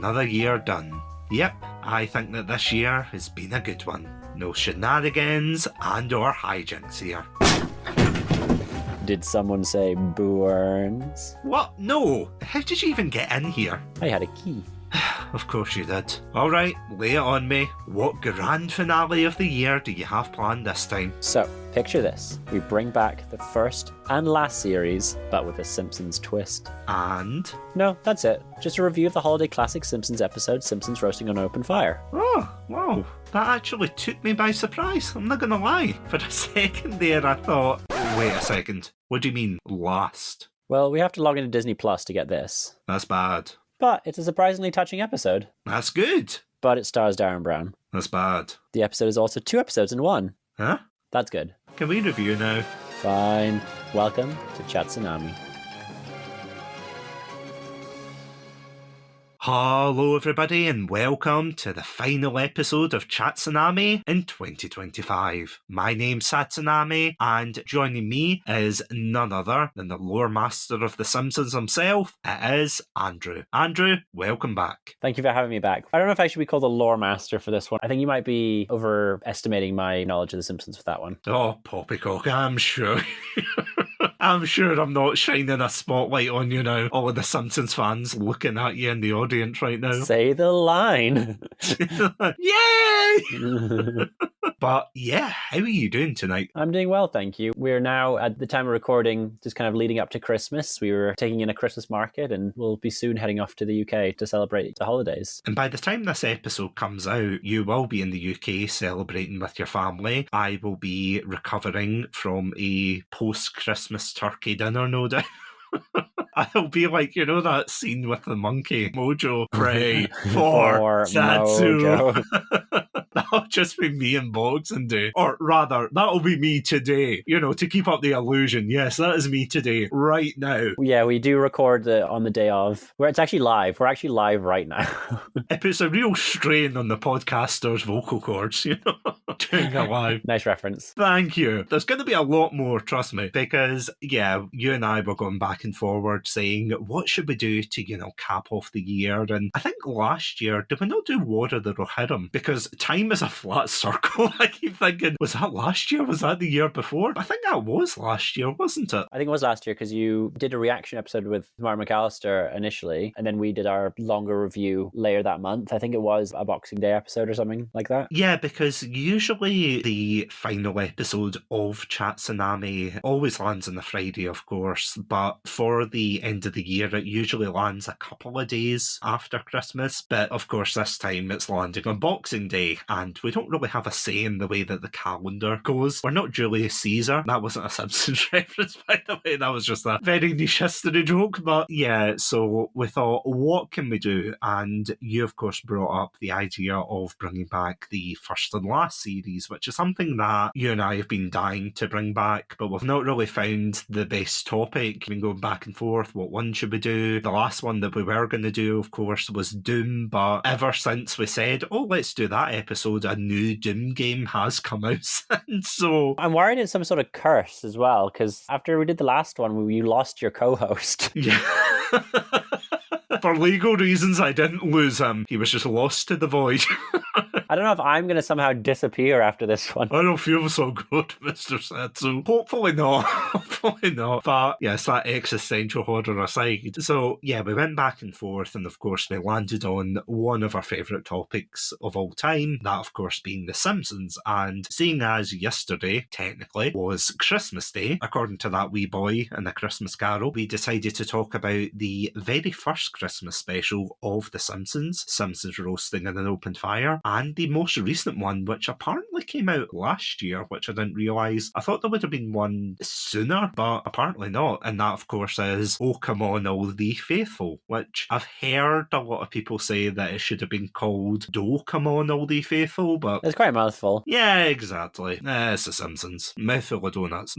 another year done. Yep, I think that this year has been a good one. No shenanigans and or hijinks here. Did someone say Burns? What? No! How did you even get in here? I had a key. Of course you did. Alright, lay it on me. What grand finale of the year do you have planned this time? So, picture this. We bring back the first and last series, but with a Simpsons twist. And? No, that's it. Just a review of the holiday classic Simpsons episode, Simpsons Roasting on Open Fire. Oh, wow. That actually took me by surprise, I'm not gonna lie. For a second there I thought, wait a second, what do you mean, last? Well, we have to log into Disney Plus to get this. That's bad. But it's a surprisingly touching episode. That's good. But it stars Darren Brown. That's bad. The episode is also 2 episodes in one. Huh? That's good. Can we review now? Fine. Welcome to Chatsunami. Hello everybody and welcome to the final episode of Chatsunami in 2025. My name's Satsunami and joining me is none other than the lore master of The Simpsons himself. It is Andrew. Andrew, welcome back. Thank you for having me back. I don't know if I should be called the lore master for this one. I think you might be overestimating my knowledge of The Simpsons with that one. Oh, poppycock, I'm sure. I'm sure I'm not shining a spotlight on you now. All of the Simpsons fans looking at you in the audience right now. Say the line. Yay! But yeah, how are you doing tonight? I'm doing well, thank you. We're now, at the time of recording, just kind of leading up to Christmas. We were taking in a Christmas market and we'll be soon heading off to the UK to celebrate the holidays. And by the time this episode comes out, you will be in the UK celebrating with your family. I will be recovering from a post-Christmas turkey dinner, no doubt. I'll be like, you know that scene with the monkey, Mojo, pray for Satsu. That'll just be me and Boggs Day. Or rather, that'll be me today, you know, to keep up the illusion. Yes, that is me today, right now. Yeah, we do record on the day of, where it's actually live. We're actually live right now. It puts a real strain on the podcaster's vocal cords, you know, doing it live. Nice reference. Thank you. There's going to be a lot more, trust me, because, yeah, you and I were going back and forward saying, what should we do to, you know, cap off the year? And I think last year, did we not do War of the Rohirrim? Because time is a flat circle. I keep thinking, was that last year? Was that the year before? I think that was last year, wasn't it? I think it was last year because you did a reaction episode with Martin McAllister initially, and then we did our longer review later that month. I think it was a Boxing Day episode or something like that. Yeah, because usually the final episode of Chatsunami always lands on the Friday, of course, but for the end of the year, it usually lands a couple of days after Christmas. But of course, this time it's landing on Boxing Day, and we don't really have a say in the way that the calendar goes. We're not Julius Caesar. That wasn't a Simpsons reference, by the way. That was just a very niche history joke. But yeah, so we thought, what can we do? And you, of course, brought up the idea of bringing back the first and last series, which is something that you and I have been dying to bring back, but we've not really found the best topic. We've been going back and forth. What one should we do? The last one that we were going to do, of course, was Doom, but ever since we said, oh, let's do that episode, a new Doom game has come out since. So I'm worried it's some sort of curse as well, because after we did the last one, you lost your co-host. Yeah. For legal reasons, I didn't lose him. He was just lost to the void. I don't know if I'm going to somehow disappear after this one. I don't feel so good, Mr. Satsu. Hopefully not. Hopefully not. But yes, that existential horror aside. So yeah, we went back and forth, and of course we landed on one of our favourite topics of all time, that of course being The Simpsons. And seeing as yesterday, technically, was Christmas Day, according to that wee boy in A Christmas Carol, we decided to talk about the very first Christmas special of The Simpsons, Simpsons Roasting on an Open Fire, and the most recent one, which apparently came out last year, which I didn't realise. I thought there would have been one sooner, but apparently not. And that, of course, is Oh Come On All The Faithful, which I've heard a lot of people say that it should have been called Do Come On All The Faithful, but It's quite a mouthful. yeah, exactly. It's The Simpsons. Mouthful of donuts.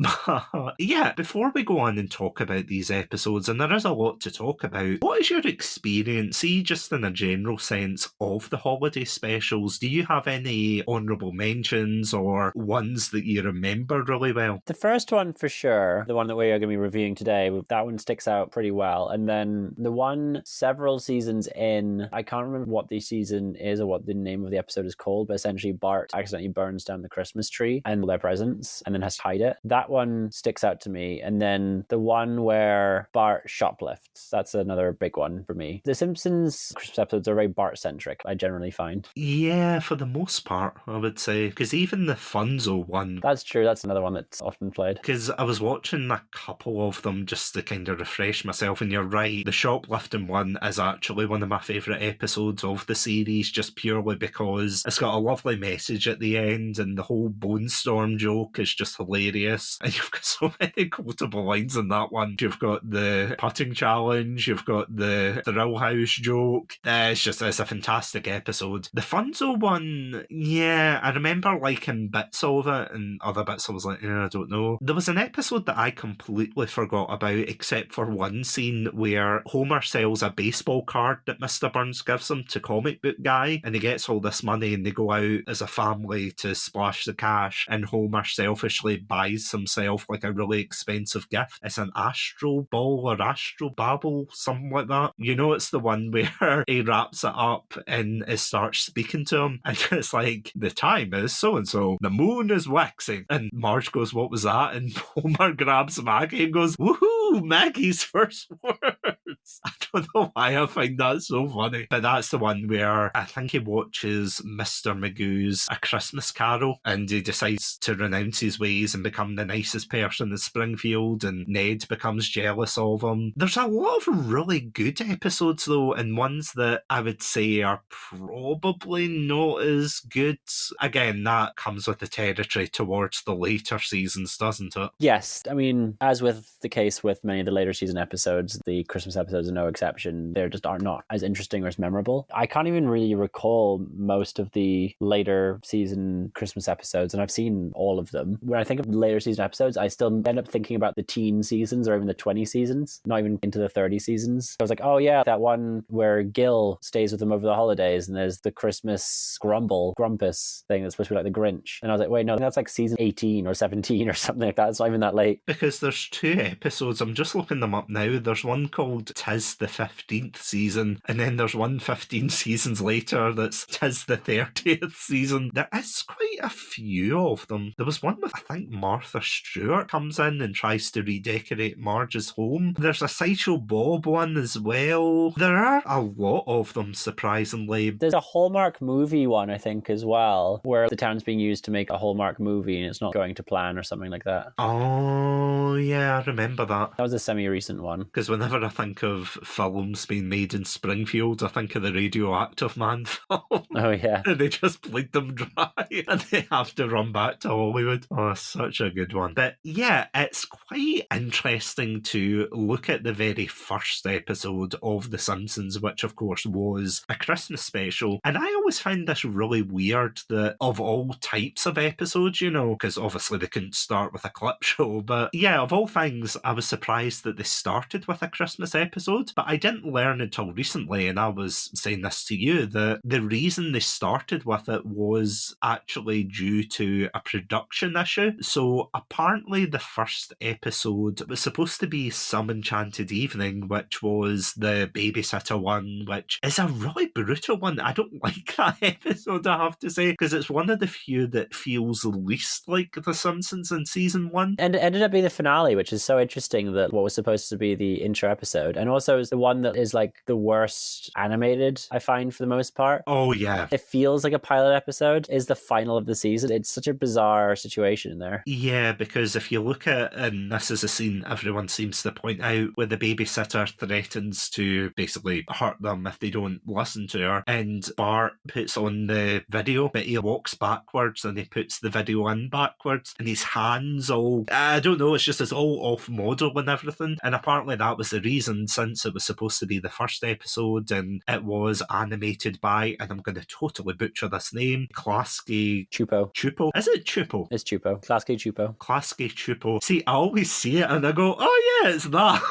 Yeah, before we go on and talk about these episodes, and there is a lot to talk about, what is your experience, see, just in a general sense, of the holiday specials? Do you have any honourable mentions or ones that you remember really well? The first one for sure, the one that we are going to be reviewing today, that one sticks out pretty well. And then the one several seasons in, I can't remember what the season is or what the name of the episode is called, but essentially Bart accidentally burns down the Christmas tree and their presents and then has to hide it. That one sticks out to me. And then the one where Bart shoplifts, that's another big one for me. The Simpsons Christmas episodes are very Bart-centric, I generally find. Yeah, for the most part, I would say. Because even the Funzo one... That's true, that's another one that's often played. Because I was watching a couple of them just to kind of refresh myself, and you're right, the shoplifting one is actually one of my favourite episodes of the series, just purely because it's got a lovely message at the end, and the whole Bone Storm joke is just hilarious. And you've got so many quotable lines in that one. You've got the putting challenge, you've got the Thrill House joke. It's a fantastic episode. The Funzo one, yeah, I remember liking bits of it, and other bits I was like, I don't know. There was an episode that I completely forgot about, except for one scene where Homer sells a baseball card that Mr. Burns gives him to Comic Book Guy, and he gets all this money and they go out as a family to splash the cash, and Homer selfishly buys himself like a really expensive gift. It's an Astro Ball or Astro Babble, something like that. You know, it's the one where he wraps it up and it starts speaking to him, and it's like, the time is so-and-so, the moon is waxing, and Marge goes, what was that? And Homer grabs Maggie and goes, woohoo, Maggie's first words. I don't know why I find that so funny, but that's the one where I think he watches Mr. Magoo's A Christmas Carol, and he decides to renounce his ways and become the nicest person in Springfield, and Ned becomes jealous of him. There's a lot of really good episodes though, and ones that I would say are probably not as good. Again, that comes with the territory towards the later seasons, doesn't it? Yes, I mean, as with the case with many of the later season episodes, the Christmas episodes are no exception. They just are not as interesting or as memorable. I can't even really recall most of the later season Christmas episodes, and I've seen all of them. When I think of later season episodes, I still end up thinking about the teen seasons or even the 20 seasons, not even into the 30 seasons. I was like, oh yeah, that one where Gil stays with them over the holidays, and there's the Christmas Grumpus thing that's supposed to be like the Grinch. And I was like, wait, no, that's like season 18 or 17 or something like that. It's not even that late. Because there's two episodes, I'm just looking them up now. There's one called Tis the 15th season, and then there's one 15 seasons later that's Tis the 30th season. There is quite a few of them. There was one with, I think, Martha Stewart comes in and tries to redecorate Marge's home. There's a Sideshow Bob one as well. There are a lot of them, surprisingly. There's a Hallmark movie one, I think, as well, where the town's being used to make a Hallmark movie and it's not going to plan or something like that. Oh, yeah, I remember that. That was a semi-recent one. Because whenever I think of films being made in Springfield, I think of the Radioactive Man film. Oh, yeah. They just bleed them dry and they have to run back to Hollywood. Oh, such a good one. But yeah, it's quite interesting to look at the very first episode of The Simpsons, which of course was a Christmas special. And I always find this really weird that of all types of episodes, you know, because obviously they couldn't start with a clip show. But yeah, of all things, I was surprised that they started with a Christmas episode. But I didn't learn until recently, and I was saying this to you, that the reason they started with it was actually due to a production issue. So apparently the first episode was supposed to be Some Enchanted Evening, which was the babysitter one, which is a really brutal one. I don't like that episode, I have to say, because it's one of the few that feels least like The Simpsons in season one. And it ended up being the finale, which is so interesting, that what was supposed to be the intro episode, and also is the one that is like the worst animated, I find, for the most part. Oh, yeah. It feels like a pilot episode, is the final of the season. It's such a bizarre situation in there. Yeah, because if you look at, and this is a scene everyone seems to point out, where the babysitter threatens to basically hurt them if they don't listen to her, and Bart puts on the video, but he walks backwards and he puts the video in backwards, and his hands all, I don't know, it's all off model and everything. And apparently that was the reason, since since it was supposed to be the first episode, and it was animated by, and I'm going to totally butcher this name, Klasky Chupo. Chupo. Is it Chupo? It's Chupo. Klasky Chupo. Klasky Chupo. See, I always see it and I go, oh yeah, it's that.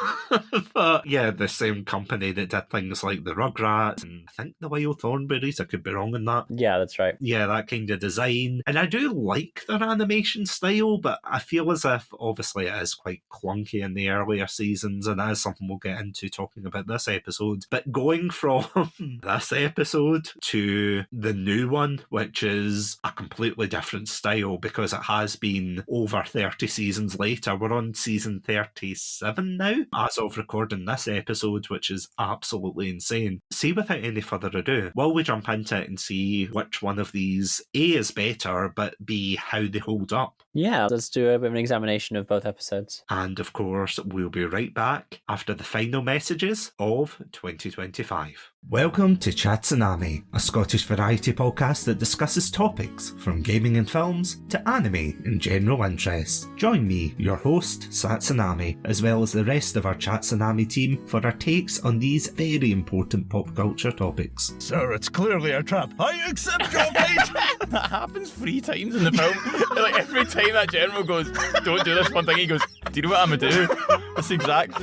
But yeah, the same company that did things like the Rugrats and I think the Wild Thornberries. I could be wrong in that. Yeah, that's right. Yeah, that kind of design. And I do like their animation style, but I feel as if obviously it is quite clunky in the earlier seasons, and that is something we'll get into talking about this episode. But going from this episode to the new one, which is a completely different style because it has been over 30 seasons later. We're on season 37 now, as of recording this episode, which is absolutely insane. See, without any further ado, will we jump into it and see which one of these A is better, but B, how they hold up? Yeah, let's do a bit of an examination of both episodes. And of course, we'll be right back after the final messages of 2025. Welcome to Chatsunami, a Scottish variety podcast that discusses topics from gaming and films to anime and general interests. Join me, your host, Satsunami, as well as the rest of our Chatsunami team for our takes on these very important pop culture topics. Sir, it's clearly a trap. I accept your fate! That happens 3 times in the film. Like every time that general goes, don't do this one thing, he goes, do you know what I'm gonna do? That's the exact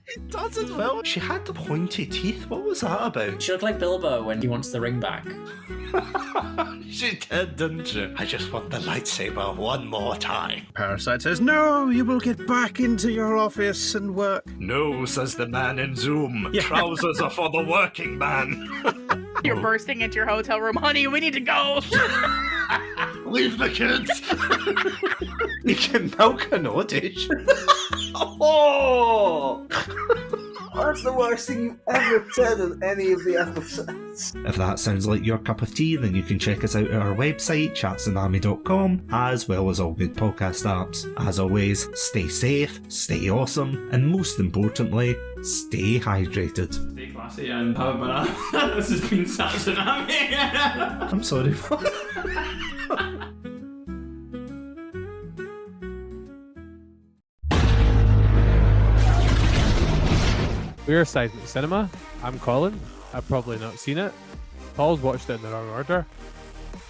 It does as well. She had the pointy teeth. What was that about? She looked like Bilbo when he wants the ring back. She did, didn't she? I just want the lightsaber one more time. Parasite says, no, you will get back into your office and work. No, says the man in Zoom. Trousers are for the working man. You're bursting into your hotel room. Honey, we need to go. Leave the kids. You can milk an oddish. Oh! That's the worst thing you've ever said in any of the episodes. If that sounds like your cup of tea, then you can check us out at our website, chatsunami.com, as well as all good podcast apps. As always, stay safe, stay awesome, and most importantly, stay hydrated. Stay classy and have a banana. This has been Satsunami. I'm sorry. We're Seismic Cinema. I'm Colin. I've probably not seen it. Paul's watched it in the wrong order.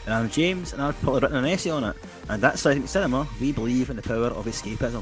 And I'm James, and I've probably written an essay on it. And that's Seismic Cinema. We believe in the power of escapism.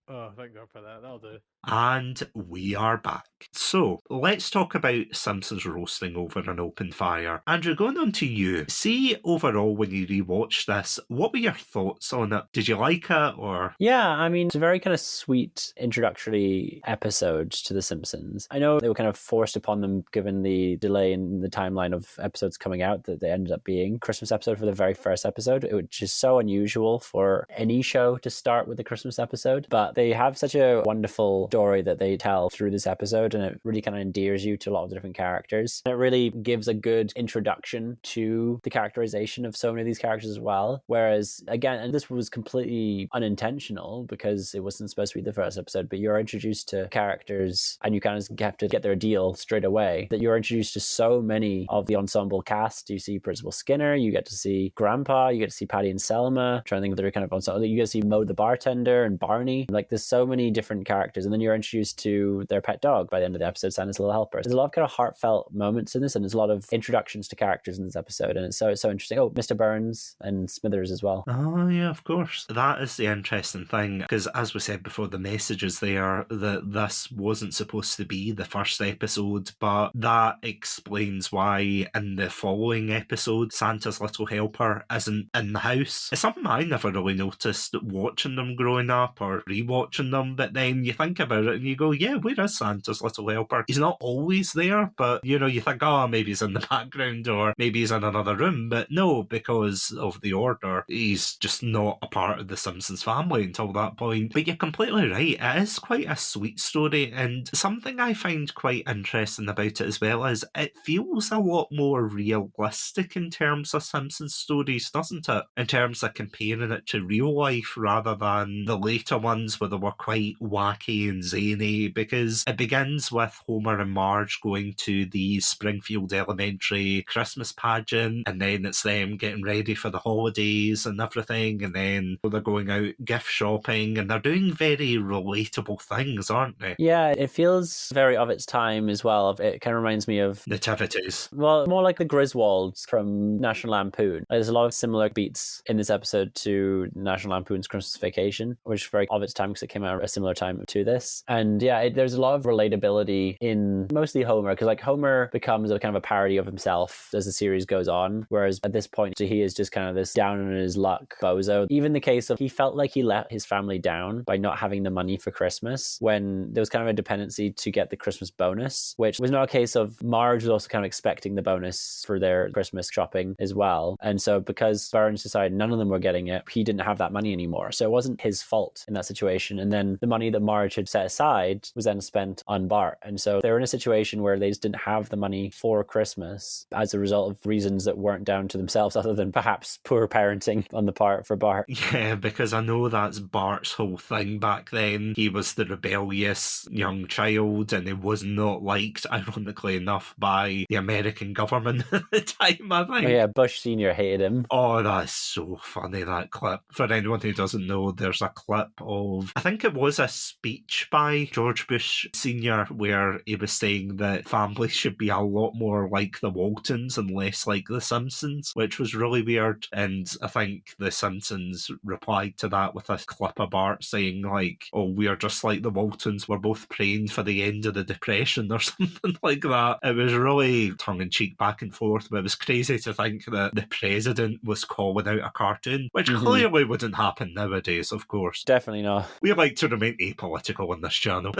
Oh, thank God for that. That'll do. And we are back. So, let's talk about Simpsons Roasting over an open fire. Andrew, going on to you. See, overall, when you rewatched this, what were your thoughts on it? Did you like it, or...? Yeah, I mean, it's a very kind of sweet introductory episode to The Simpsons. I know they were kind of forced upon them given the delay in the timeline of episodes coming out that they ended up being. Christmas episode for the very first episode, which is so unusual for any show to start with a Christmas episode. But they have such a wonderful story that they tell through this episode, and it really kind of endears you to a lot of different characters. And it really gives a good introduction to the characterization of so many of these characters as well. Whereas, again, and this was completely unintentional because it wasn't supposed to be the first episode, but you're introduced to characters and you kind of have to get their deal straight away. That you're introduced to so many of the ensemble cast. You see Principal Skinner, you get to see Grandpa, you get to see Patty and Selma. I'm trying to think of their kind of ensemble. You get to see Mo the bartender and Barney. Like, there's so many different characters, and then you're introduced to their pet dog by the end of the episode, Santa's little helper. There's a lot of kind of heartfelt moments in this, and there's a lot of introductions to characters in this episode, and it's so interesting. Oh, Mr. Burns and Smithers as well. Oh, yeah, of course. That is the interesting thing, because as we said before, the messages there, that this wasn't supposed to be the first episode, but that explains why in the following episode, Santa's little helper isn't in the house. It's something I never really noticed watching them growing up or rewatching them, but then you think about it and you go, yeah, where is Santa's little helper? He's not always there, but you know, you think, oh, maybe he's in the background or maybe he's in another room, but no, because of the order, he's just not a part of the Simpsons family until that point. But you're completely right, it is quite a sweet story, and something I find quite interesting about it as well is it feels a lot more realistic in terms of Simpsons stories, doesn't it? In terms of comparing it to real life rather than the later ones where they were quite wacky and zany because it begins with Homer and Marge going to the Springfield Elementary Christmas pageant, and then it's them getting ready for the holidays and everything, and then they're going out gift shopping, and they're doing very relatable things, aren't they? Yeah, it feels very of its time as well. It kind of reminds me of Nativities. well, more like the Griswolds from National Lampoon. There's a lot of similar beats in this episode to National Lampoon's Christmas Vacation, which is very of its time because it came out at a similar time to this. And yeah, there's a lot of relatability in mostly Homer, because like Homer becomes a kind of a parody of himself as the series goes on, whereas at this point he is just kind of this down on his luck bozo. Even the case of he felt like he let his family down by not having the money for Christmas when there was kind of a dependency to get the Christmas bonus, which was not a case of Marge was also kind of expecting the bonus for their Christmas shopping as well. And so because Burns decided none of them were getting it, he didn't have that money anymore. So it wasn't his fault in that situation. And then the money that Marge had set aside was then spent on Bart. And so they were in a situation where they just didn't have the money for Christmas as a result of reasons that weren't down to themselves other than perhaps poor parenting on the part for Bart. Yeah, because I know that's Bart's whole thing back then. He was the rebellious young child, and he was not liked, ironically enough, by the American government at the time, I think. Oh yeah, Bush Sr. hated him. Oh, that's so funny, that clip. For anyone who doesn't know, there's a clip of, I think it was a speech by George Bush Sr. where he was saying that families should be a lot more like the Waltons and less like the Simpsons, which was really weird. And I think the Simpsons replied to that with a clip of Bart saying like, oh, we are just like the Waltons, we're both praying for the end of the Depression or something like that. It was really tongue-in-cheek back and forth, but it was crazy to think that the president was calling out a cartoon, which clearly wouldn't happen nowadays, of course. Definitely not. We like to remain apolitical on this channel.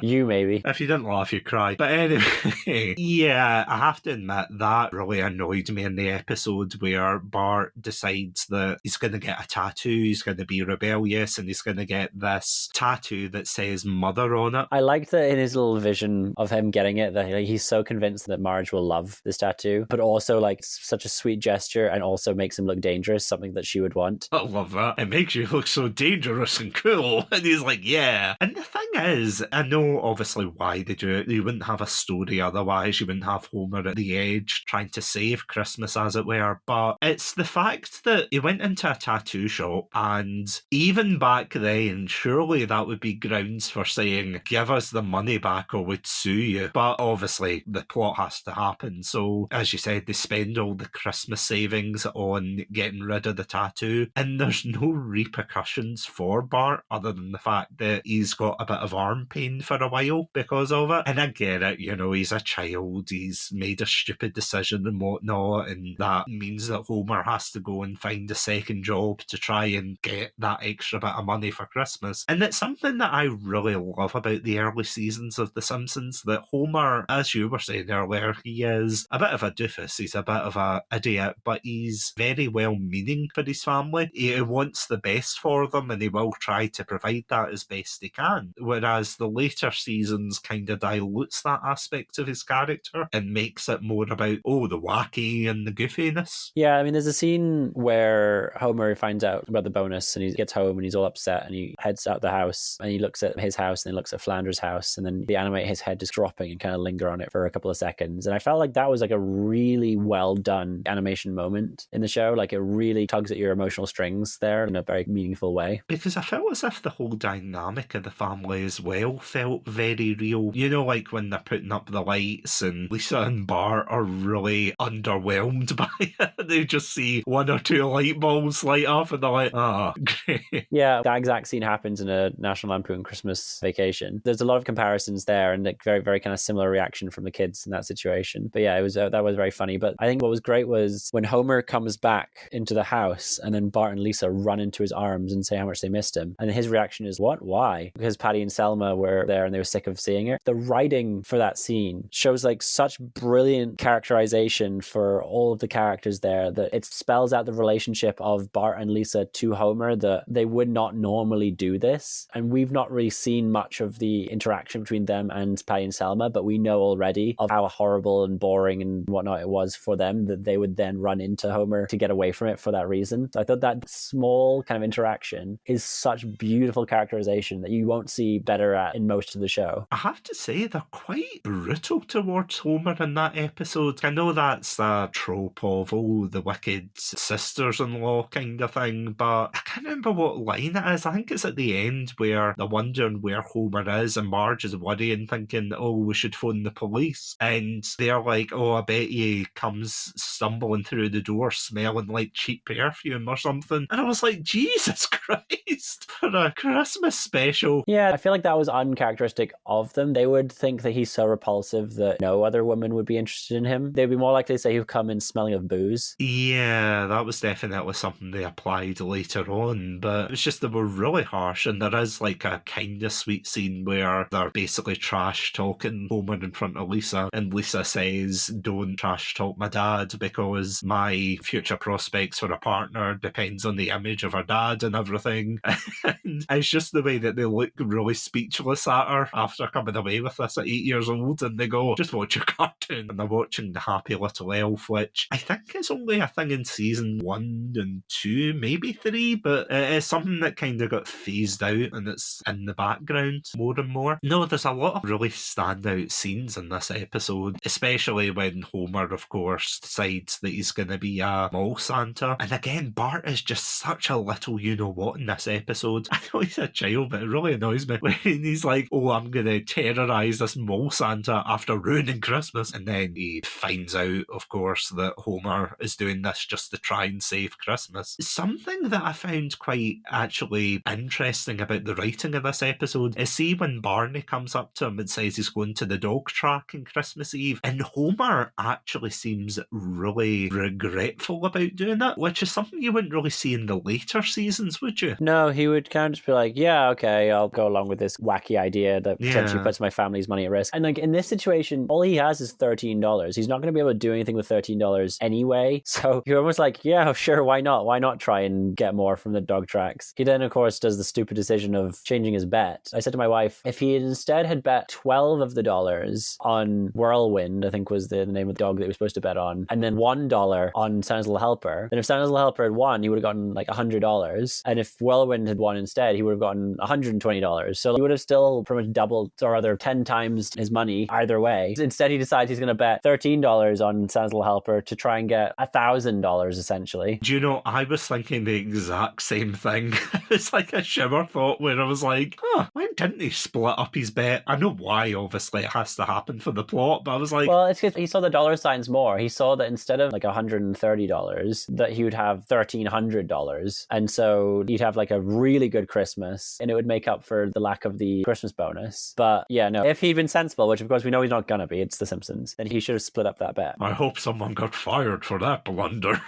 You maybe. If you didn't laugh, you cry. But anyway, yeah, I have to admit that really annoyed me in the episode where Bart decides that he's going to get a tattoo, he's going to be rebellious, and he's going to get this tattoo that says mother on it. I liked that in his little vision of him getting it, that like, he's so convinced that Marge will love this tattoo, but also like such a sweet gesture and also makes him look dangerous, something that she would want. I love that. It makes you look so dangerous and cool. And he's like, yeah. And the thing is, I know obviously why they do it. You wouldn't have a story otherwise. You wouldn't have Homer at the edge trying to save Christmas, as it were. But it's the fact that he went into a tattoo shop, and even back then, surely that would be grounds for saying, give us the money back or we'd sue you. But obviously the plot has to happen. So as you said, they spend all the Christmas savings on getting rid of the tattoo, and there's no repercussions for Bart other than the fact that he's got a bit of arm pain for a while because of it. And I get it, you know, he's a child, he's made a stupid decision and whatnot, and that means that Homer has to go and find a second job to try and get that extra bit of money for Christmas. And it's something that I really love about the early seasons of The Simpsons, that Homer, as you were saying earlier, he is a bit of a doofus, he's a bit of a idiot, but he's very well-meaning for his family. He wants the best for them, and he will try to provide that as best he can. Whereas the later seasons kind of dilutes that aspect of his character and makes it more about, oh, the wacky and the goofiness. Yeah, I mean, there's a scene where Homer finds out about the bonus and he gets home and he's all upset and he heads out the house and he looks at his house and he looks at Flanders' house, and then they animate his head just dropping and kind of linger on it for a couple of seconds. And I felt like that was like a really well done animation moment in the show. Like it really tugs at your emotional strings there in a very meaningful way. Because I felt as if the whole dynamic of the family as well felt very real. You know, like when they're putting up the lights and Lisa and Bart are really underwhelmed by it. They just see one or two light bulbs light up and they're like, oh, great. Yeah, that exact scene happens in a National Lampoon Christmas Vacation. There's a lot of comparisons there and like very, very kind of similar reaction from the kids in that situation. But yeah, it was that was very funny. But I think what was great was when Homer comes back into the house and then Bart and Lisa run into his arms and say how much they missed him. And his reaction is, what? Why? Because Patty and Selma were there and they were sick of seeing her. The writing for that scene shows like such brilliant characterization for all of the characters there that it spells out the relationship of Bart and Lisa to Homer, that they would not normally do this. And we've not really seen much of the interaction between them and Patty and Selma, but we know already of how horrible and boring and whatnot it was for them that they would then run into Homer to get away from it for that reason. So I thought that small kind of interaction is such beautiful characterization that you won't see better at in most of the show. I have to say, they're quite brutal towards Homer in that episode. I know that's a trope of, the wicked sisters-in-law kind of thing, but I can't remember what line it is. I think it's at the end where they're wondering where Homer is, and Marge is worrying, thinking, we should phone the police. And they're like, I bet he comes stumbling through the door smelling like cheap perfume or something. And I was like, Jesus Christ, for a Christmas special. Yeah, I feel like that was uncharacteristic of them. They would think that he's so repulsive that no other woman would be interested in him. They'd be more likely to say he'd come in smelling of booze. Yeah, that was definitely something they applied later on, but it's just they were really harsh, and there is like a kind of sweet scene where they're basically trash talking Homer in front of Lisa, and Lisa says, don't trash talk my dad because my future prospects for a partner depends on the image of her dad and everything. And it's just the way that they look really speechless at her after coming away with this at 8 years old, and they go, just watch your cartoon. And they're watching The Happy Little Elf, which I think is only a thing in season 1 and 2, maybe 3, but it is something that kind of got phased out and it's in the background more and more. No, there's a lot of really standout scenes in this episode, especially when Homer, of course, decides that he's going to be a mall Santa. And again, Bart is just such a little you-know-what in this episode. I know he's a child, but it really annoys me when he's like, I'm going to terrorise this mall Santa after ruining Christmas. And then he finds out, of course, that Homer is doing this just to try and save Christmas. Something that I found quite actually interesting about the writing of this episode is, see when Barney comes up to him and says he's going to the dog track on Christmas Eve, and Homer actually seems really regretful about doing it, which is something you wouldn't really see in the later seasons, would you? No, he would kind of just be like, yeah, okay, I'll go along with this wacky idea that potentially puts my family's money at risk. And like in this situation, all he has is $13. He's not going to be able to do anything with $13 anyway. So you're almost like, yeah, sure, why not? Why not try and get more from the dog tracks? He then, of course, does the stupid decision of changing his bet. I said to my wife, if he instead had bet 12 of the dollars on Whirlwind, I think was the name of the dog that he was supposed to bet on, and then $1 on Santa's Little Helper, then if Santa's Little Helper had won, he would have gotten like $100. And if Whirlwind had won instead, he would have gotten $120. So he would have still pretty much doubled, or rather 10 times his money either way. Instead, he decides he's going to bet $13 on Santa's Little Helper to try and get $1,000 essentially. Do you know, I was thinking the exact same thing. It's like a shiver thought where I was like, why didn't he split up his bet? I know why, obviously, it has to happen for the plot, but I was like... Well, it's because he saw the dollar signs more. He saw that instead of like $130, that he would have $1,300. And so you'd have like a really good Christmas, and it would make up for the lack of the Christmas bonus. But yeah, no, if he'd been sensible, which of course we know he's not gonna be, it's The Simpsons, then he should have split up that bet. I hope someone got fired for that blunder.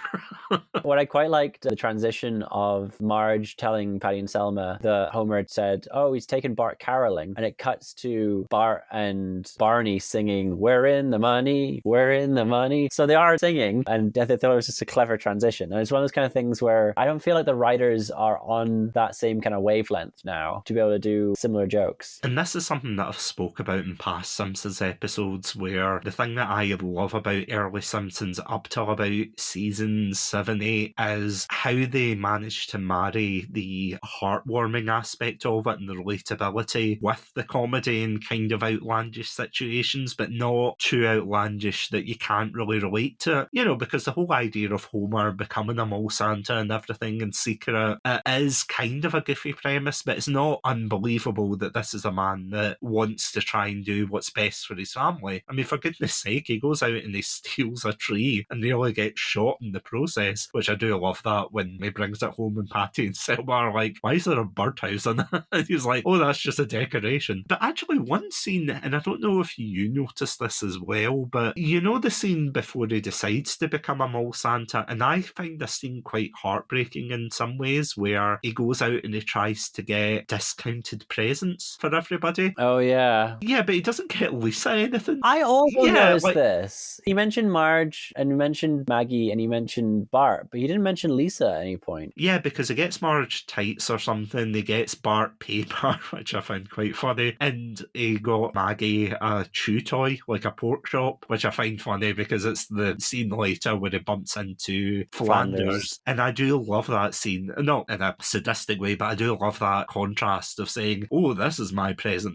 What I quite liked, the transition of Marge telling Patty and Selma that Homer had said, he's taken Bart caroling, and it cuts to Bart and Barney singing, we're in the money, we're in the money. So they are singing, and I thought it was just a clever transition. And it's one of those kind of things where I don't feel like the writers are on that same kind of wavelength now to be able to do similar jokes. And this is something that I've spoke about in past Simpsons episodes, where the thing that I love about early Simpsons up till about season 7, 8 is how they managed to marry the heartwarming aspect of it and the relatability with the comedy and kind of outlandish situations, but not too outlandish that you can't really relate to it. You know, because the whole idea of Homer becoming a mole Santa and everything in secret, it is kind of a goofy premise, but it's not unbelievable that this is a man that wants to try and do what's best for his family. I mean, for goodness sake, he goes out and he steals a tree and nearly gets shot in the process, which I do love that when he brings it home and Patty and Selma are like, why is there a birdhouse in it? And he's like, that's just a decoration. But actually one scene, and I don't know if you noticed this as well, but you know the scene before he decides to become a mall Santa, and I find this scene quite heartbreaking in some ways, where he goes out and he tries to get discounted presents for everybody. Oh, yeah. Yeah, but he doesn't get Lisa anything. I also Yeah, noticed like- this. He mentioned Marge, and he mentioned Maggie, and he mentioned Bart, but he didn't mention Lisa at any point. Yeah, because he gets Marge tights or something, he gets Bart paper, which I find quite funny, and he got Maggie a chew toy, like a pork chop, which I find funny because it's the scene later where he bumps into Flanders. And I do love that scene, not in a sadistic way, but I do love that contrast of saying, oh, this is my present,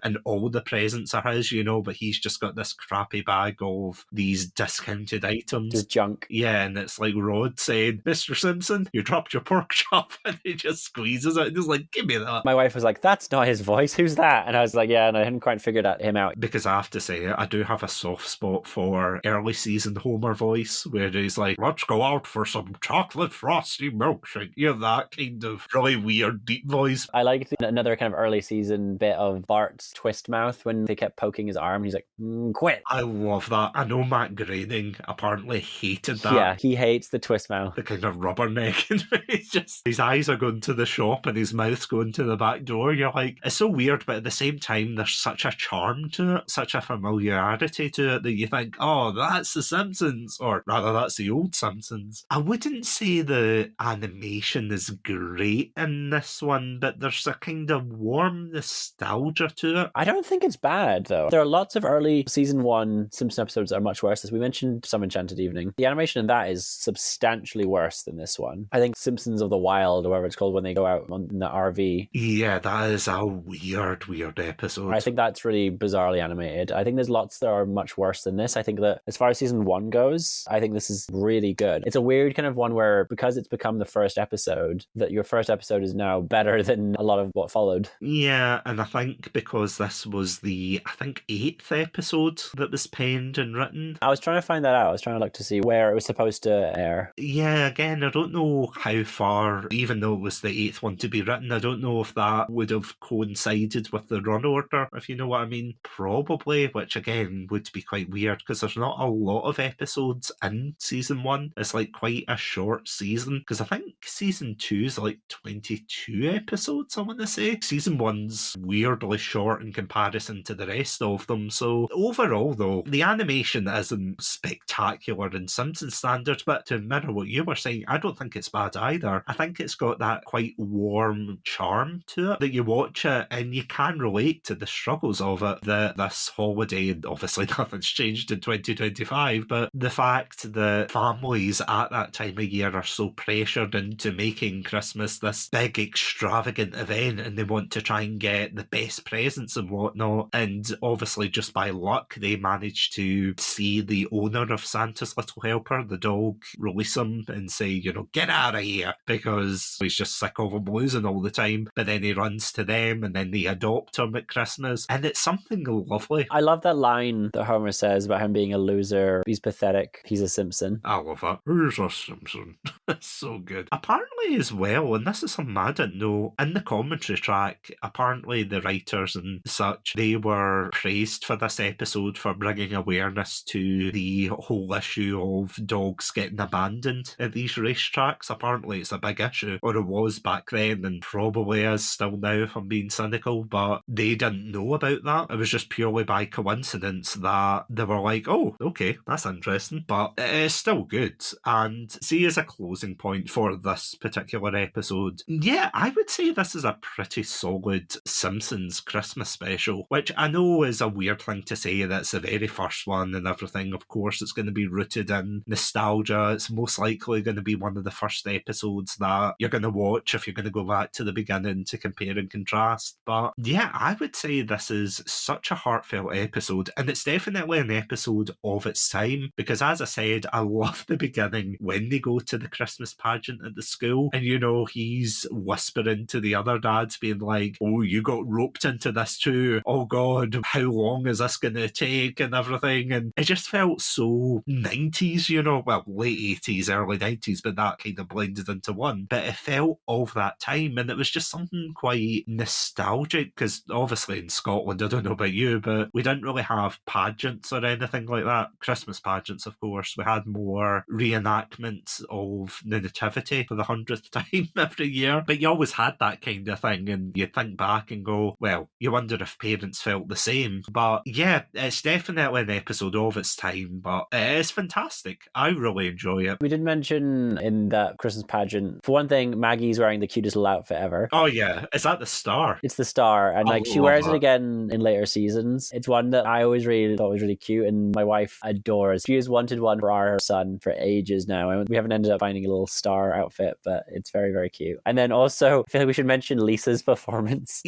and all the presents are his, but he's just got this crappy bag of these discounted items. Just junk. Yeah, and it's like Rod saying, Mr. Simpson, you dropped your pork chop, and he just squeezes it and he's like, give me that. My wife was like, that's not his voice, who's that? And I was like, yeah, and I hadn't quite figured him out. Because I have to say, I do have a soft spot for early season Homer voice, where he's like, let's go out for some chocolate frosty milkshake. That kind of really weird deep voice. I liked another kind of early season bit of Bart's twist mouth when they kept poking his arm. He's like, quit. I love that. I know Matt Groening apparently hated that. Yeah, he hates the twist mouth. The kind of rubberneck, and he's just, his eyes are going to the shop and his mouth's going to the back door. You're like, it's so weird, but at the same time, there's such a charm to it, such a familiarity to it, that you think, oh, that's the Simpsons, or rather, that's the old Simpsons. I wouldn't say the animation is great in this one, but there's a kind of warm nostalgia to it. I don't think it's bad, though. There are lots of early season 1 Simpsons episodes that are much worse. As we mentioned, Some Enchanted Evening. The animation in that is substantially worse than this one. I think Simpsons of the Wild, or whatever it's called, when they go out in the RV. Yeah, that is a weird episode. I think that's really bizarrely animated. I think there's lots that are much worse than this. I think that as far as season 1 goes, I think this is really good. It's a weird kind of one where, because it's become the first episode, that your first episode is now better than a lot of what followed. Yeah, and I think because this was the, 8th episode that was penned and written. I was trying to find that out. I was trying to look to see where it was supposed to air. Yeah, again, I don't know how far, even though it was the 8th one to be written, I don't know if that would have coincided with the run order, if you know what I mean. Probably, which again would be quite weird because there's not a lot of episodes in season 1. It's like quite a short season, because I think season 2 is like 22 episodes, I want to say. Season 1's weirdly short in comparison to the rest of them. So overall, though, the animation isn't spectacular in Simpsons standards, but to mirror what you were saying, I don't think it's bad either. I think it's got that quite warm charm to it, that you watch it and you can relate to the struggles of it, that this holiday, and obviously nothing's changed in 2025, but the fact that families at that time of year are so pressured into making Christmas this big extravagant event, and they want to try and get the best presents and whatnot, and obviously just by luck they manage to see the owner of Santa's Little Helper, the dog, release him and say, get out of here, because he's just sick of him losing all the time. But then he runs to them and then they adopt him at Christmas, and it's something lovely. I love that line that Homer says about him being a loser. He's pathetic. He's a Simpson. I love that. Who's a Simpson? It's so good. Apparently as well, and this is something I didn't know, in the commentary track, apparently the writers and such, they were praised for this episode for bringing awareness to the whole issue of dogs getting abandoned at these racetracks. Apparently it's a big issue, or it was back then, and probably is still now if I'm being cynical, but they didn't know about that. It was just purely by coincidence that they were like, oh, okay, that's interesting, but it is still good. And see, as a closing point for this particular episode, yeah, I would say this is a pretty solid Simpsons Christmas special, which I know is a weird thing to say, that's the very first one and everything. Of course, it's going to be rooted in nostalgia. It's most likely going to be one of the first episodes that you're going to watch if you're going to go back to the beginning to compare and contrast. But yeah, I would say this is such a heartfelt episode, and it's definitely an episode of its time, because as I said, I love the beginning when they go to the Christmas pageant at the school, and he's whispering to the other dads, being like, oh, you got roped into this too, oh god, how long is this going to take, and everything. And it just felt so 90s, well, late 80s, early 90s, but that kind of blended into one. But it felt of that time, and it was just something quite nostalgic, because obviously in Scotland, I don't know about you, but we didn't really have pageants or anything like that. Christmas pageants, of course. We had more reenactments of the Nativity for the 100th time every year, but you always had that kind of thing, and you'd think back and go, well, you wonder if parents felt the same. But yeah, it's definitely an episode of its time, but it's fantastic. I really enjoy it. We did mention in that Christmas pageant, for one thing, Maggie's wearing the cutest little outfit ever. Oh yeah, is that the star? It's the star, and like she love wears it it. again in later seasons. It's one that I always really thought was really cute, and my wife adores. She has wanted one for our son for ages now, and we haven't ended up finding a little star outfit, but it's very, very cute. And then also, I feel like we should mention Lisa's performance.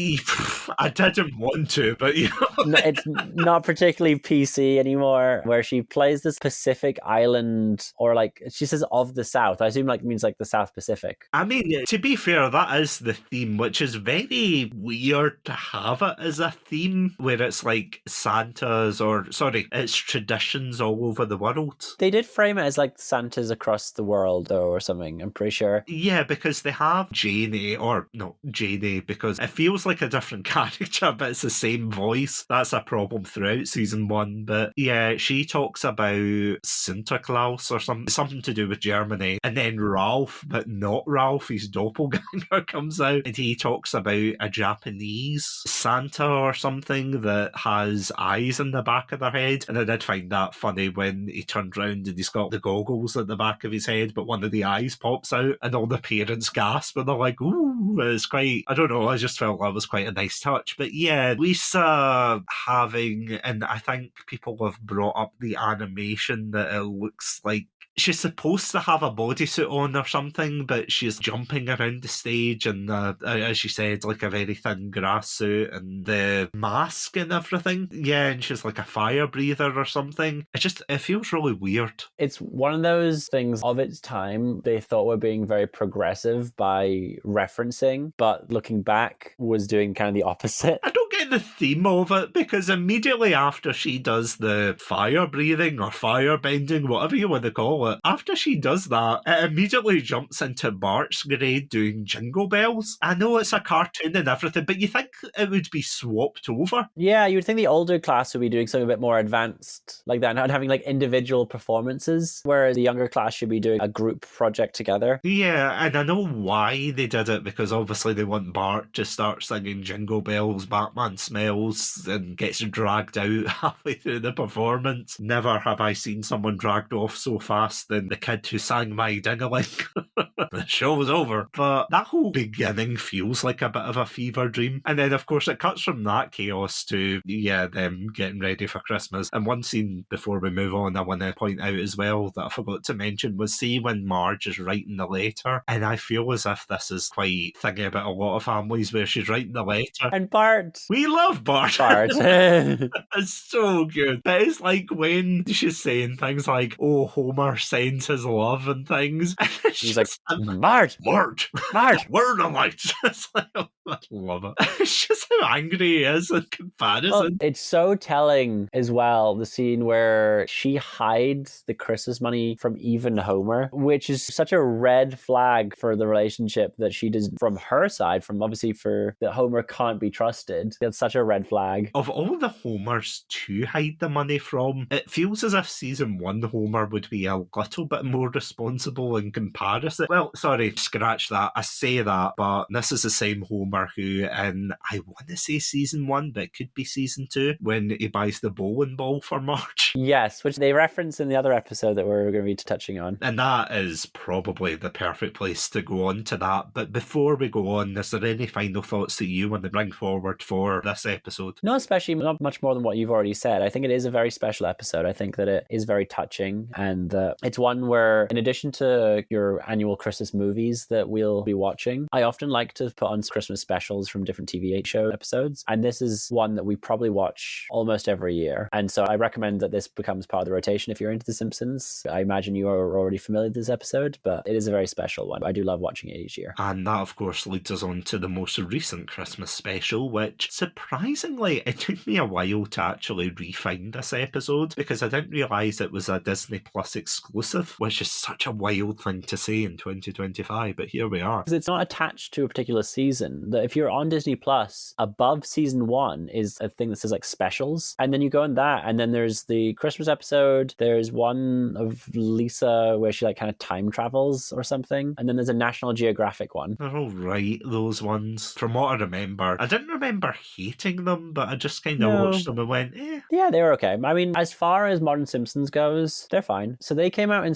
I didn't want to, but you know. It's not particularly PC anymore, where she plays this Pacific island, or like she says of the South. I assume like means like the South Pacific. I mean, to be fair, that is the theme, which is very weird to have it as a theme, where it's like Santa's, it's traditions all over the world. They did frame it as like Santa's across the world, though, or something, I'm pretty sure. Yeah, because they have Janie, because it feels like a different character, but it's the same voice. That's a problem throughout season 1. But yeah, she talks about Sinterklaas or something to do with Germany. And then Ralph, but not Ralph, his doppelganger, comes out and he talks about a Japanese Santa or something that has eyes in the back of their head. And I did find that funny when he turned round and he's got the goggles at the back of his head, but one of the eyes pops out and all the parents gasp and they're like, ooh, it's quite, I don't know, I just felt that was quite a nice touch. But yeah, Lisa having, and I think people have brought up the animation that it looks like she's supposed to have a bodysuit on or something, but she's jumping around the stage and, as you said, like a very thin grass suit and the mask and everything. Yeah, and she's like a fire breather or something. It feels really weird. It's one of those things of its time they thought were being very progressive by referencing, but looking back was doing kind of the opposite. I don't get the theme of it, because immediately after she does the fire breathing or fire bending, whatever you want to call it, after she does that, it immediately jumps into Bart's grade doing Jingle Bells. I know it's a cartoon and everything, but you think it would be swapped over? Yeah, you would think the older class would be doing something a bit more advanced like that and having like individual performances, whereas the younger class should be doing a group project together. Yeah, and I know why they did it, because obviously they want Bart to start singing Jingle Bells, Batman Smells, and gets dragged out halfway through the performance. Never have I seen someone dragged off so fast than the kid who sang My Ding-a-ling. The show was over. But that whole beginning feels like a bit of a fever dream. And then, of course, it cuts from that chaos to, them getting ready for Christmas. And one scene before we move on, I want to point out as well that I forgot to mention was, see when Marge is writing the letter. And I feel as if this is quite thingy about a lot of families where she's writing the letter. And Bart. We love Bart. It's so good. But it's like when she's saying things like, oh, Homer sends his love and things. He's like, Marge! Where are the lights? It's like, I love it. It's just how angry he is in comparison. Well, it's so telling as well, the scene where she hides the Christmas money from even Homer, which is such a red flag for the relationship that she does from her side, from obviously for that Homer can't be trusted. It's such a red flag. Of all the Homers to hide the money from, it feels as if season 1 Homer would be a little bit more responsible in comparison. Well, sorry, scratch that. I say that, but this is the same Homer who, in, I want to say season 1, but it could be season 2, when he buys the bowling ball for Marge. Yes, which they reference in the other episode that we're going to be touching on. And that is probably the perfect place to go on to that. But before we go on, is there any final thoughts that you want to bring forward for this episode? No, especially not much more than what you've already said. I think it is a very special episode. I think that it is very touching, and it's one where, in addition to your annual Christmas movies that we'll be watching, I often like to put on Christmas specials from different TV show episodes, and this is one that we probably watch almost every year. And so I recommend that this becomes part of the rotation if you're into The Simpsons. I imagine you are already familiar with this episode, but it is a very special one. I do love watching it each year. And that, of course, leads us on to the most recent Christmas special, which, surprisingly, it took me a while to actually re-find this episode, because I didn't realise it was a Disney Plus exclusive, which is such a wild thing to say in 2025, but here we are. Because it's not attached to a particular season. that if you're on Disney Plus, above season 1 is a thing that says like specials. And then you go on that, and then there's the Christmas episode. There's one of Lisa where she like kind of time travels or something. And then there's a National Geographic one. They're all right, those ones. From what I remember. I didn't remember hating them, but I just kind of watched them and went, eh. Yeah, they were okay. I mean, as far as Modern Simpsons goes, they're fine. So they came out in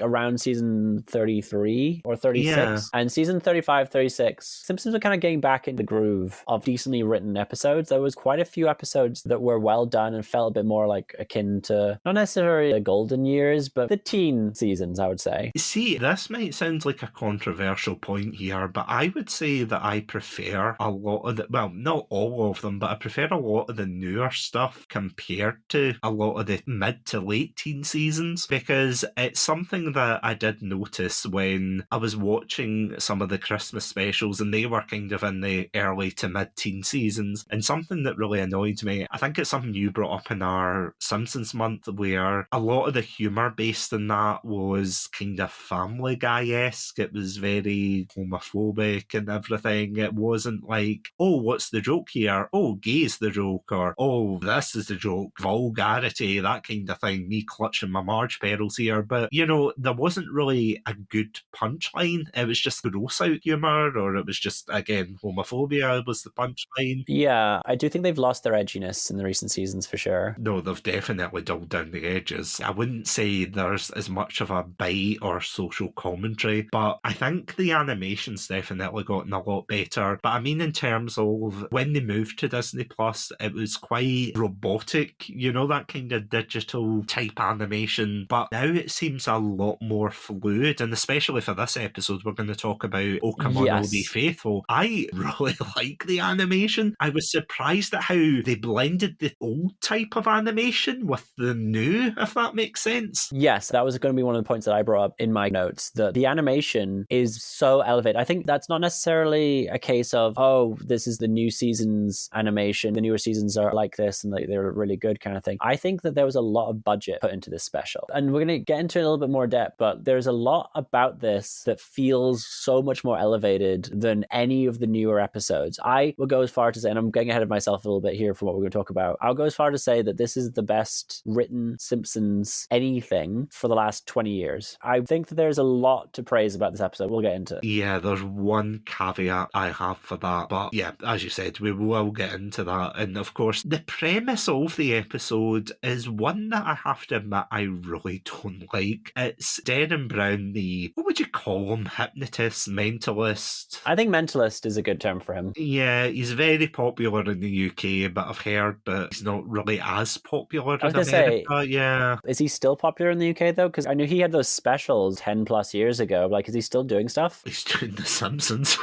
around season 33 or 36. Yeah. And season 35, 36, Simpsons were kind of getting back in the groove of decently written episodes. There was quite a few episodes that were well done and felt a bit more like akin to, not necessarily the golden years, but the teen seasons, I would say. See, this might sound like a controversial point here, but I would say that I prefer a lot of well, not all of them, but I prefer a lot of the newer stuff compared to a lot of the mid to late teen seasons, because it's something that I did notice when I was watching some of the Christmas specials, and they were kind of in the early to mid-teen seasons, and something that really annoyed me, I think it's something you brought up in our Simpsons month, where a lot of the humour based in that was kind of Family Guy-esque. It was very homophobic and everything. It wasn't like, oh, what's the joke here? Oh, gay's the joke, or oh, this is the joke, vulgarity, that kind of thing, me clutching my Marge pearls here. But, you know, there wasn't really a good punchline. It was just gross out humour, or it was just, again, homophobia was the punchline. Yeah, I do think they've lost their edginess in the recent seasons for sure. No, they've definitely dulled down the edges. I wouldn't say there's as much of a bite or social commentary, but I think the animation's definitely gotten a lot better. But I mean, in terms of when they moved to Disney Plus, it was quite robotic, you know, that kind of digital type animation. But now it seems a lot more fluid, and especially for this episode, we're going to talk about O Come On, O Be Faithful. I really like the animation. I was surprised at how they blended the old type of animation with the new, if that makes sense. Yes, that was going to be one of the points that I brought up in my notes, that the animation is so elevated. I think that's not necessarily a case of, oh, this is the new season's animation, the newer seasons are like this and they're really good kind of thing. I think that there was a lot of budget put into this special, and we're going to get into it in a little bit more depth, but there's a lot about this that feels so much more elevated than any of the newer episodes. I will go as far to say, and I'm getting ahead of myself a little bit here for what we're going to talk about, I'll go as far to say that this is the best written Simpsons anything for the last 20 years. I think that there's a lot to praise about this episode. We'll get into it. Yeah, there's one caveat I have for that, but yeah, as you said, we will get into that. And of course, the premise of the episode is one that I have to admit I really don't like. It's Derren Brown, the, what would you call him, hypnotist, mentalist? I think mentalist is a good term for him. Yeah, he's very popular in the UK, but I've heard that he's not really as popular in America. Yeah. Is he still popular in the UK though? Because I knew he had those specials 10 plus years ago. Like, is he still doing stuff? He's doing The Simpsons.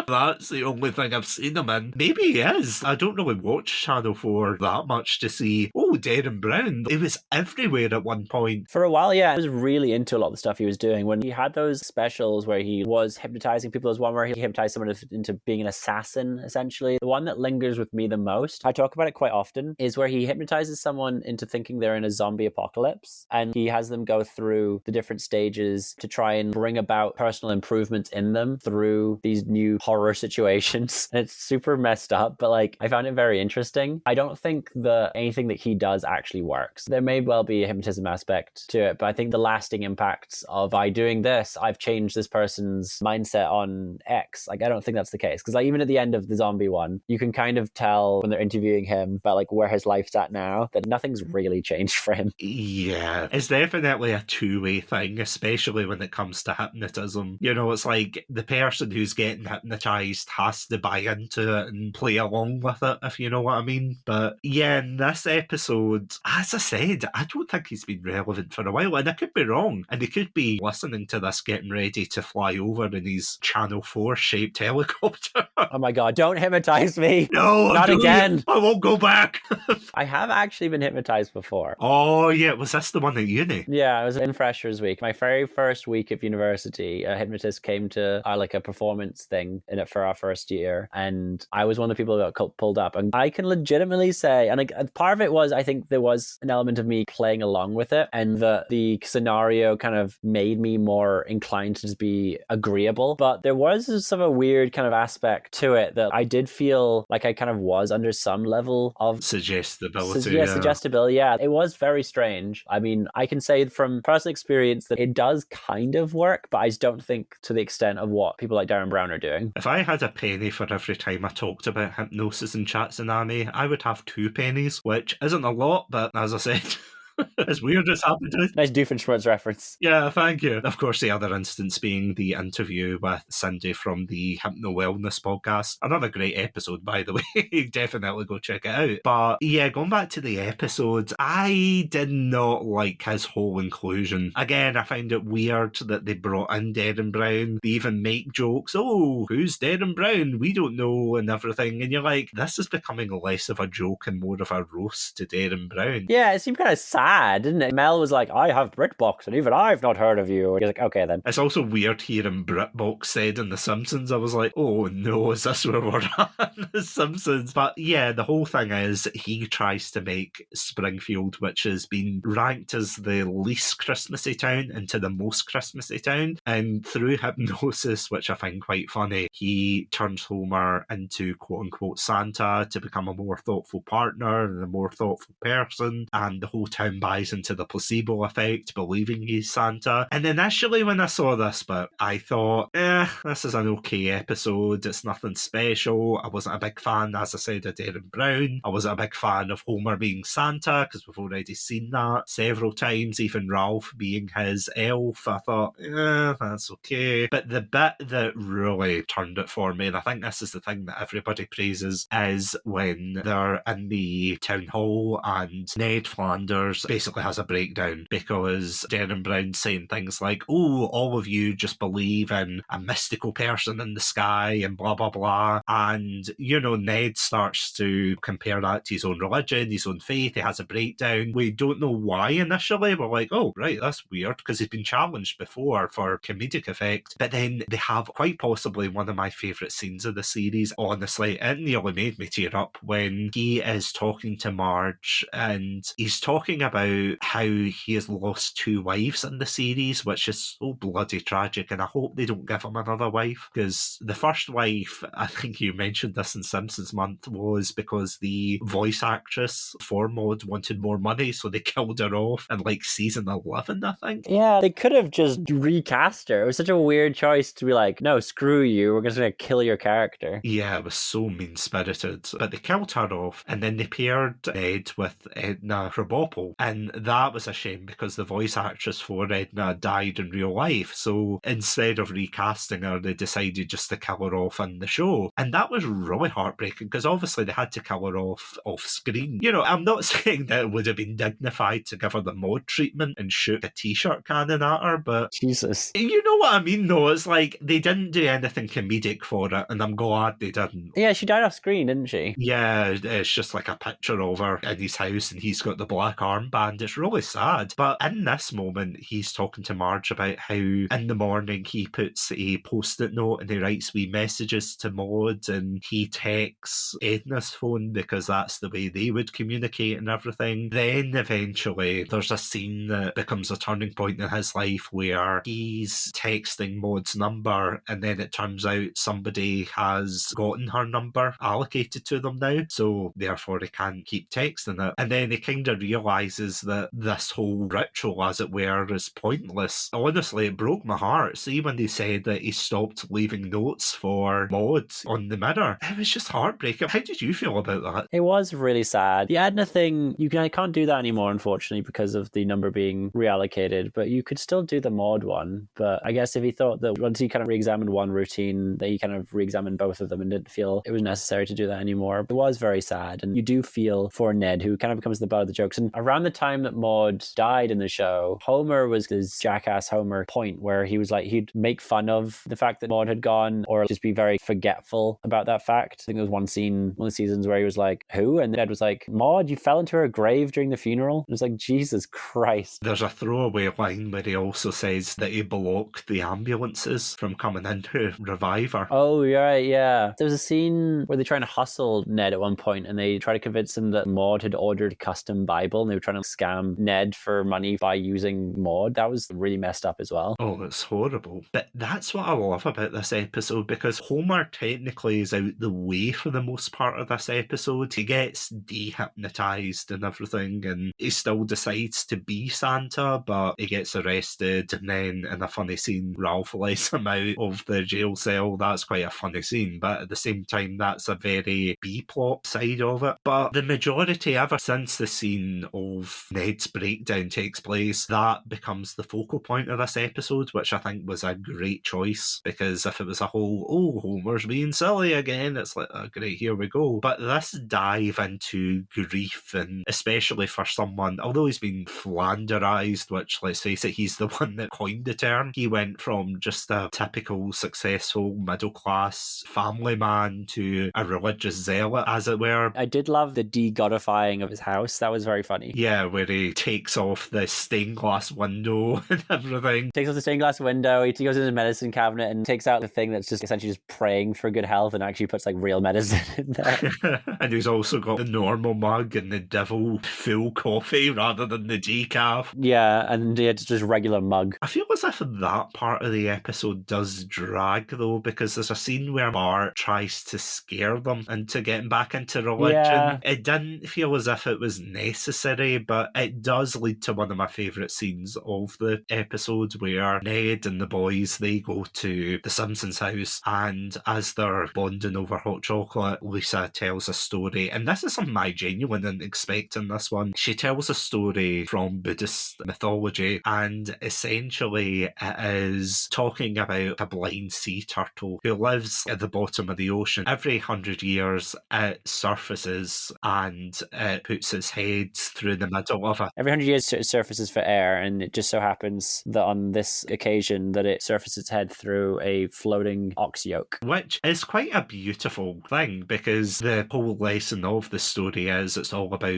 That's the only thing I've seen him in. Maybe he is. I don't really watch Channel 4 that much to see, oh, Derren Brown. He was everywhere at one point. For a while, yeah. I was really into a lot of the stuff he was doing. When he had those specials where he was hypnotizing people, there's one where he hypnotized someone into being an assassin, essentially. The one that lingers with me the most, I talk about it quite often, is where he hypnotizes someone into thinking they're in a zombie apocalypse, and he has them go through the different stages to try and bring about personal improvements in them through these new horror situations. And it's super messed up, but like, I found it very interesting. I don't think that anything that he does actually works. There may well be a hypnotism aspect to it, but I think the lasting impacts of, by doing this, I've changed this person's mindset on X. Like, I don't think that's the case. Because like, even at the end of the zombie one, you can kind of tell when they're interviewing him about like where his life's at now, that nothing's really changed for him. Yeah, it's definitely a two-way thing, especially when it comes to hypnotism. You know, it's like the person who's getting hypnotized has to buy into it and play along with it, if you know what I mean. But yeah, in this episode, as I said, I don't think he's been relevant for a while, and I could be wrong, and he could be listening to this getting ready to fly over in his Channel 4 shaped helicopter. Oh my god, don't hypnotize me. No, not again. I won't go back. I have actually been hypnotized before. Oh yeah, was this the one at uni? Yeah, I was in Freshers Week. My very first week of university, a hypnotist came to like a performance thing in it for our first year, and I was one of the people who got pulled up. And I can legitimately say, and part of it was, I think there was an element of me playing along with it, and the scenario kind of made me more inclined to just be agreeable. But there was some weird kind of aspect to it that I did feel like I kind of was under some level of suggestibility. Suggestibility. Yeah, it was very strange. I mean, I can say from personal experience that it does kind of work, but I just don't think to the extent of what people like Darren Brown are doing. If I had a penny for every time I talked about hypnosis in Chatsunami, I would have 2 pennies, which isn't a lot, but as I said... As weird as happened to Nice Doofenshmirtz reference. Yeah, thank you. Of course, the other instance being the interview with Cindy from the Hypno Wellness podcast. Another great episode, by the way. Definitely go check it out. But yeah, going back to the episode, I did not like his whole inclusion. Again, I find it weird that they brought in Darren Brown. They even make jokes. Oh, who's Darren Brown? We don't know, and everything. And you're like, this is becoming less of a joke and more of a roast to Darren Brown. Yeah, it seemed kind of sad, didn't it? Mel was like, I have BritBox, and even I've not heard of you. And he's like, okay then. It's also weird hearing BritBox said in The Simpsons. I was like, oh no, is this where we're at? The Simpsons. But yeah, the whole thing is he tries to make Springfield, which has been ranked as the least Christmassy town, into the most Christmassy town. And through hypnosis, which I find quite funny, he turns Homer into quote-unquote Santa to become a more thoughtful partner and a more thoughtful person. And the whole town buys into the placebo effect, believing he's Santa. And initially when I saw this bit, I thought, this is an okay episode. It's nothing special. I wasn't a big fan, as I said, of Darren Brown. I wasn't a big fan of Homer being Santa, because we've already seen that several times, even Ralph being his elf. I thought, that's okay. But the bit that really turned it for me, and I think this is the thing that everybody praises, is when they're in the town hall and Ned Flanders basically has a breakdown because Darren Brown's saying things like, oh, all of you just believe in a mystical person in the sky and blah, blah, blah. And, you know, Ned starts to compare that to his own religion, his own faith. He has a breakdown. We don't know why initially. We're like, oh, right, that's weird, because he's been challenged before for comedic effect. But then they have quite possibly one of my favourite scenes of the series. Honestly, it nearly made me tear up when he is talking to Marge and he's talking about how he has lost 2 wives in the series, which is so bloody tragic, and I hope they don't give him another wife, because the first wife, I think you mentioned this in Simpsons Month, was because the voice actress for Maud wanted more money, so they killed her off in like season 11, I think. Yeah, they could have just recast her. It was such a weird choice to be like, no, screw you, we're just going to kill your character. Yeah, it was so mean-spirited. But they killed her off, and then they paired Ed with Edna Krabappel, and that was a shame because the voice actress for Edna died in real life. So instead of recasting her, they decided just to kill her off in the show. And that was really heartbreaking because obviously they had to kill her off screen. You know, I'm not saying that it would have been dignified to give her the Maud treatment and shoot a t-shirt cannon at her, but Jesus. You know what I mean, though? It's like they didn't do anything comedic for it, and I'm glad they didn't. Yeah, she died off screen, didn't she? Yeah, it's just like a picture of her in his house, and he's got the black armband. It's really sad. But in this moment, he's talking to Marge about how in the morning he puts a post-it note and he writes wee messages to Maud, and he texts Edna's phone because that's the way they would communicate and everything. Then eventually there's a scene that becomes a turning point in his life where he's texting Maud's number, and then it turns out somebody has gotten her number allocated to them now, so therefore he can't keep texting it. And then he kind of realises that this whole ritual, as it were, is pointless. Honestly, it broke my heart. See, when they said that he stopped leaving notes for Maud on the mirror, it was just heartbreaking. How did you feel about that? It was really sad. The Edna thing, I can't do that anymore, unfortunately, because of the number being reallocated, but you could still do the Maud one. But I guess if he thought that once he kind of re-examined one routine, that he kind of re-examined both of them and didn't feel it was necessary to do that anymore. It was very sad. And you do feel for Ned, who kind of becomes the butt of the jokes. And around the time that Maud died in the show, Homer was his jackass Homer point where he was like, he'd make fun of the fact that Maud had gone or just be very forgetful about that fact. I think there was one scene, one of the seasons where he was like, who? And Ned was like, Maud, you fell into her grave during the funeral? It was like, Jesus Christ. There's a throwaway line where he also says that he blocked the ambulances from coming in to revive her. Oh, right, yeah. There was a scene where they're trying to hustle Ned at one point and they try to convince him that Maud had ordered a custom Bible and they were trying to scam Ned for money by using Maud. That was really messed up as well. Oh, it's horrible. But that's what I love about this episode, because Homer technically is out the way for the most part of this episode. He gets dehypnotized and everything, and he still decides to be Santa, but he gets arrested, and then in a funny scene, Ralph lets him out of the jail cell. That's quite a funny scene, but at the same time, that's a very B-plot side of it. But the majority, ever since the scene of Ned's breakdown takes place, that becomes the focal point of this episode, which I think was a great choice, because if it was a whole, oh, Homer's being silly again, it's like, oh, great, here we go. But this dive into grief, and especially for someone, although he's been flanderized, which, let's face it, he's the one that coined the term, he went from just a typical successful middle-class family man to a religious zealot, as it were. I did love the de-godifying of his house. That was very funny. Yeah, where he takes off the stained glass window and everything. Takes off the stained glass window, he goes into the medicine cabinet and takes out the thing that's just essentially just praying for good health and actually puts like real medicine in there. And he's also got the normal mug and the devil full coffee rather than the decaf. Yeah, and it's just regular mug. I feel as if that part of the episode does drag, though, because there's a scene where Bart tries to scare them into getting back into religion. Yeah. It didn't feel as if it was necessary, but it does lead to one of my favourite scenes of the episode, where Ned and the boys, they go to the Simpsons house, and as they're bonding over hot chocolate, Lisa tells a story, and this is something I genuinely didn't expect in this one. She tells a story from Buddhist mythology, and essentially it is talking about a blind sea turtle who lives at the bottom of the ocean. Every 100 years it surfaces and it puts its head through the middle of it. Every 100 years it surfaces for air, and it just so happens that on this occasion that it surfaces its head through a floating ox yoke. Which is quite a beautiful thing, because the whole lesson of the story is it's all about,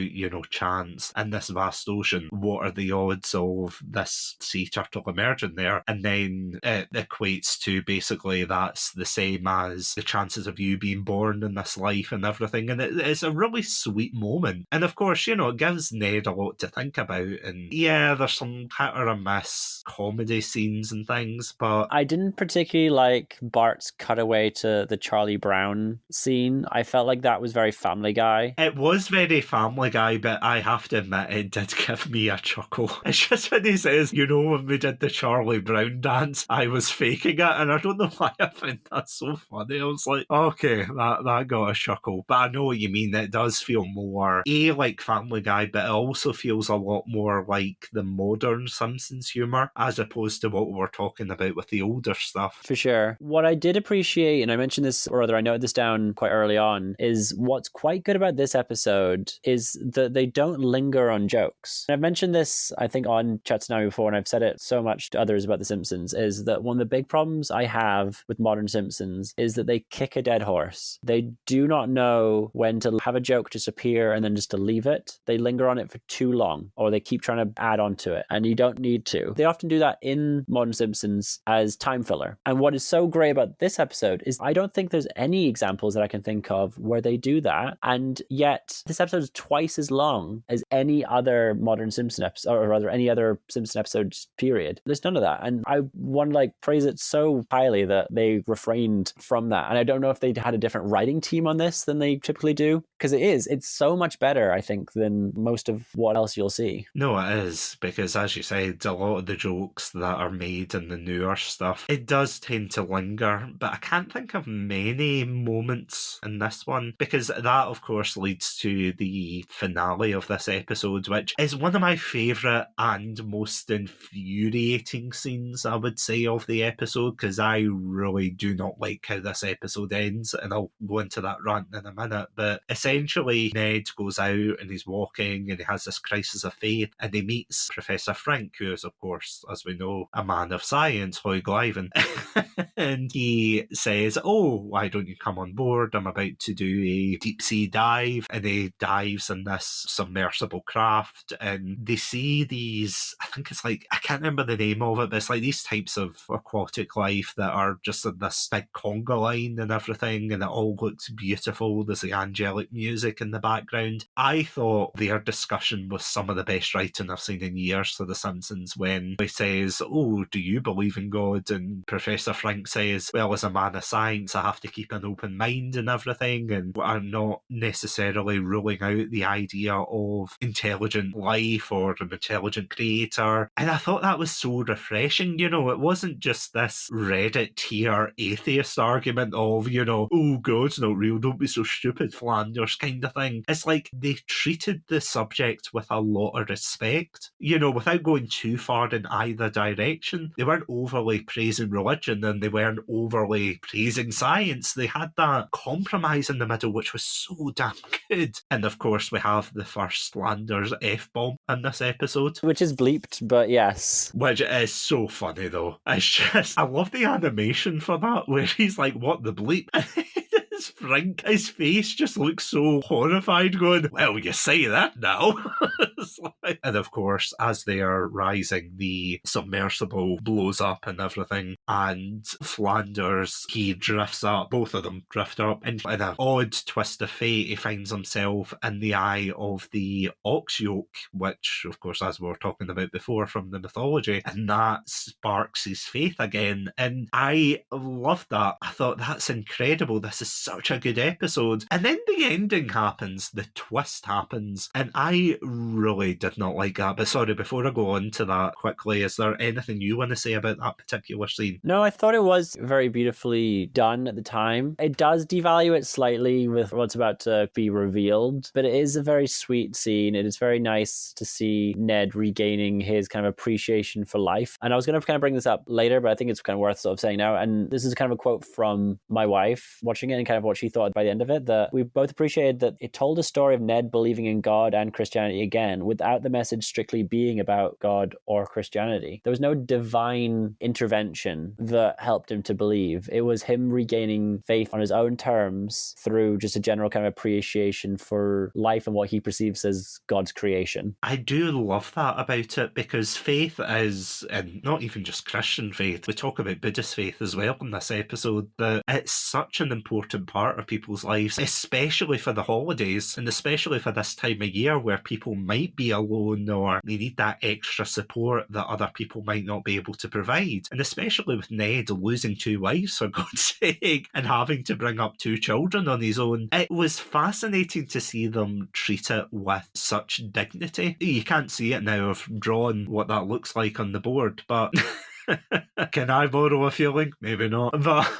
chance in this vast ocean. What are the odds of this sea turtle emerging there? And then it equates to basically that's the same as the chances of you being born in this life and everything. And it's a really sweet moment. And of course, it gives Ned a lot to think about. And yeah, there's some hit or a miss comedy scenes and things, but I didn't particularly like Bart's cutaway to the Charlie Brown scene. I felt like that was very Family Guy. it was very Family Guy, but I have to admit it did give me a chuckle. It's just when he says, when we did the Charlie Brown dance, I was faking it, and I don't know why I find that so funny. I was like, okay, that got a chuckle. But I know what you mean. It does feel more like Family Guy, but it also feels a lot more like the modern Simpsons humour, as opposed to what we were talking about with the older stuff. For sure. What I did appreciate, and I mentioned this, or rather I noted this down quite early on, is what's quite good about this episode is that they don't linger on jokes. And I've mentioned this, I think, on Chatsunami before, and I've said it so much to others about The Simpsons, is that one of the big problems I have with modern Simpsons is that they kick a dead horse. They do not know when to have a joke just appear and then just to leave it. They linger on it for too long, or they keep trying to add on to it, and you don't need to. They often do that in modern Simpsons as time filler. And what is so great about this episode is I don't think there's any examples that I can think of where they do that, and yet this episode is twice as long as any other modern Simpson episode, or rather any other Simpson episode period. There's none of that, and I want to praise it so highly that they refrained from that. And I don't know if they had a different writing team on this than they typically do, because it's so much better, I think, than most of what else you'll see. No, it is, because as you said, a lot of the jokes that are made in the newer stuff, it does tend to linger, but I can't think of many moments in this one, because that, of course, leads to the finale of this episode, which is one of my favourite and most infuriating scenes, I would say, of the episode, because I really do not like how this episode ends, and I'll go into that rant in a minute. But essentially, essentially Ned goes out and he's walking and he has this crisis of faith and he meets Professor Frank, who is, of course, as we know, a man of science, Hoy Glyven. And he says, oh, why don't you come on board? I'm about to do a deep sea dive. And he dives in this submersible craft and they see these, I think it's like, I can't remember the name of it, but it's like these types of aquatic life that are just in this big conga line and everything, and it all looks beautiful. There's the angelic music in the background. I thought their discussion was some of the best writing I've seen in years for The Simpsons, when he says, oh, do you believe in God? And Professor Frank says, well, as a man of science, I have to keep an open mind and everything, and I'm not necessarily ruling out the idea of intelligent life or an intelligent creator. And I thought that was so refreshing. You know, it wasn't just this Reddit tier atheist argument of, you know, oh, God's not real, don't be so stupid, Flanders, kind of thing. It's like they treated the subject with a lot of respect, you know, without going too far in either direction. They weren't overly praising religion and they weren't overly praising science. They had that compromise in the middle, which was so damn good. And of course, we have the first Flanders F-bomb in this episode. Which is bleeped, but yes. Which is so funny, though. It's just, I love the animation for that, where he's like, what the bleep? Frank, his face just looks so horrified, going, well, you say that now. And of course, as they are rising, the submersible blows up and everything, and Flanders, he drifts up, both of them drift up, and in an odd twist of fate, he finds himself in the eye of the ox yoke, which, of course, as we were talking about before from the mythology, and that sparks his faith again. And I loved that. I thought, that's incredible. This is such a good episode. And then the ending happens, the twist happens, and I really did not like that. But sorry, before I go on to that quickly, is there anything you want to say about that particular scene? No, I thought it was very beautifully done at the time. It does devalue it slightly with what's about to be revealed, but it is a very sweet scene. It is very nice to see Ned regaining his kind of appreciation for life. And I was going to kind of bring this up later, but I think it's kind of worth sort of saying now. And this is kind of a quote from my wife watching it and kind of what she thought by the end of it, that we both appreciated that it told a story of Ned believing in God and Christianity again, without the message strictly being about God or Christianity. There was no divine intervention that helped him to believe. It was him regaining faith on his own terms through just a general kind of appreciation for life and what he perceives as God's creation. I do love that about it, because faith is, and not even just Christian faith, we talk about Buddhist faith as well in this episode, that it's such an important part of people's lives, especially for the holidays, and especially for this time of year where people might be alone or they need that extra support that other people might not be able to provide. And especially with Ned losing 2 wives, for God's sake, and having to bring up 2 children on his own, it was fascinating to see them treat it with such dignity. You can't see it now. I've drawn what that looks like on the board, but can I borrow a feeling? Maybe not. But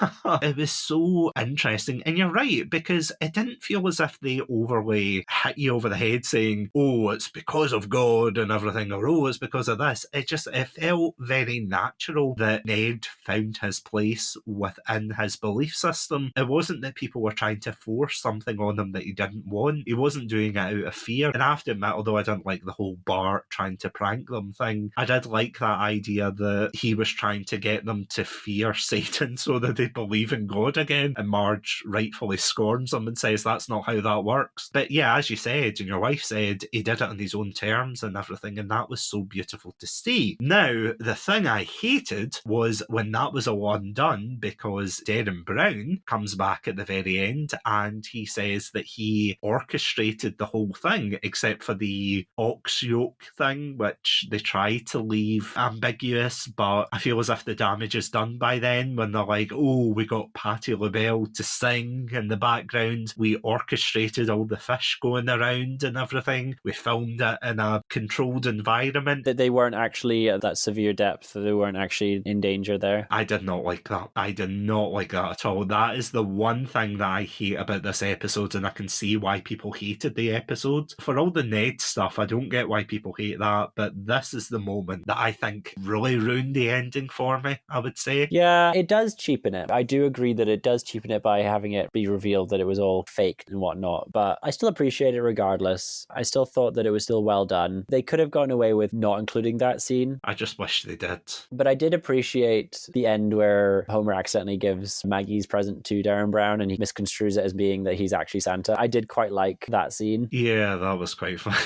it was so interesting. And you're right, because it didn't feel as if they overly hit you over the head saying, oh, it's because of God and everything, or oh, it's because of this. It felt very natural that Ned found his place within his belief system. It wasn't that people were trying to force something on him that he didn't want. He wasn't doing it out of fear. And I have to admit, although I didn't like the whole Bart trying to prank them thing, I did like that idea that he was trying to get them to fear Satan so that they believe in God again. And Marge rightfully scorns them and says that's not how that works. But yeah, as you said, and your wife said, he did it on his own terms and everything, and that was so beautiful to see. Now, the thing I hated was when that was all undone, because Darren Brown comes back at the very end and he says that he orchestrated the whole thing, except for the ox yoke thing, which they try to leave ambiguous, but I feel as if the damage is done by then, when they're like, oh, we got Patti LaBelle to sing in the background, we orchestrated all the fish going around and everything, we filmed it in a controlled environment. That they weren't actually at that severe depth, they weren't actually in danger there. I did not like that. I did not like that at all. That is the one thing that I hate about this episode, and I can see why people hated the episode. For all the Ned stuff, I don't get why people hate that, but this is the moment that I think really ruined the happy ending for me, I would say. Yeah, it does cheapen it. I do agree that it does cheapen it by having it be revealed that it was all fake and whatnot, but I still appreciate it regardless. I still thought that it was still well done. They could have gotten away with not including that scene. I just wish they did. But I did appreciate the end where Homer accidentally gives Maggie's present to Darren Brown and he misconstrues it as being that he's actually Santa. I did quite like that scene. Yeah, that was quite funny.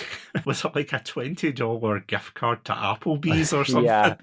Was it like a $20 gift card to Applebee's or something? Yeah.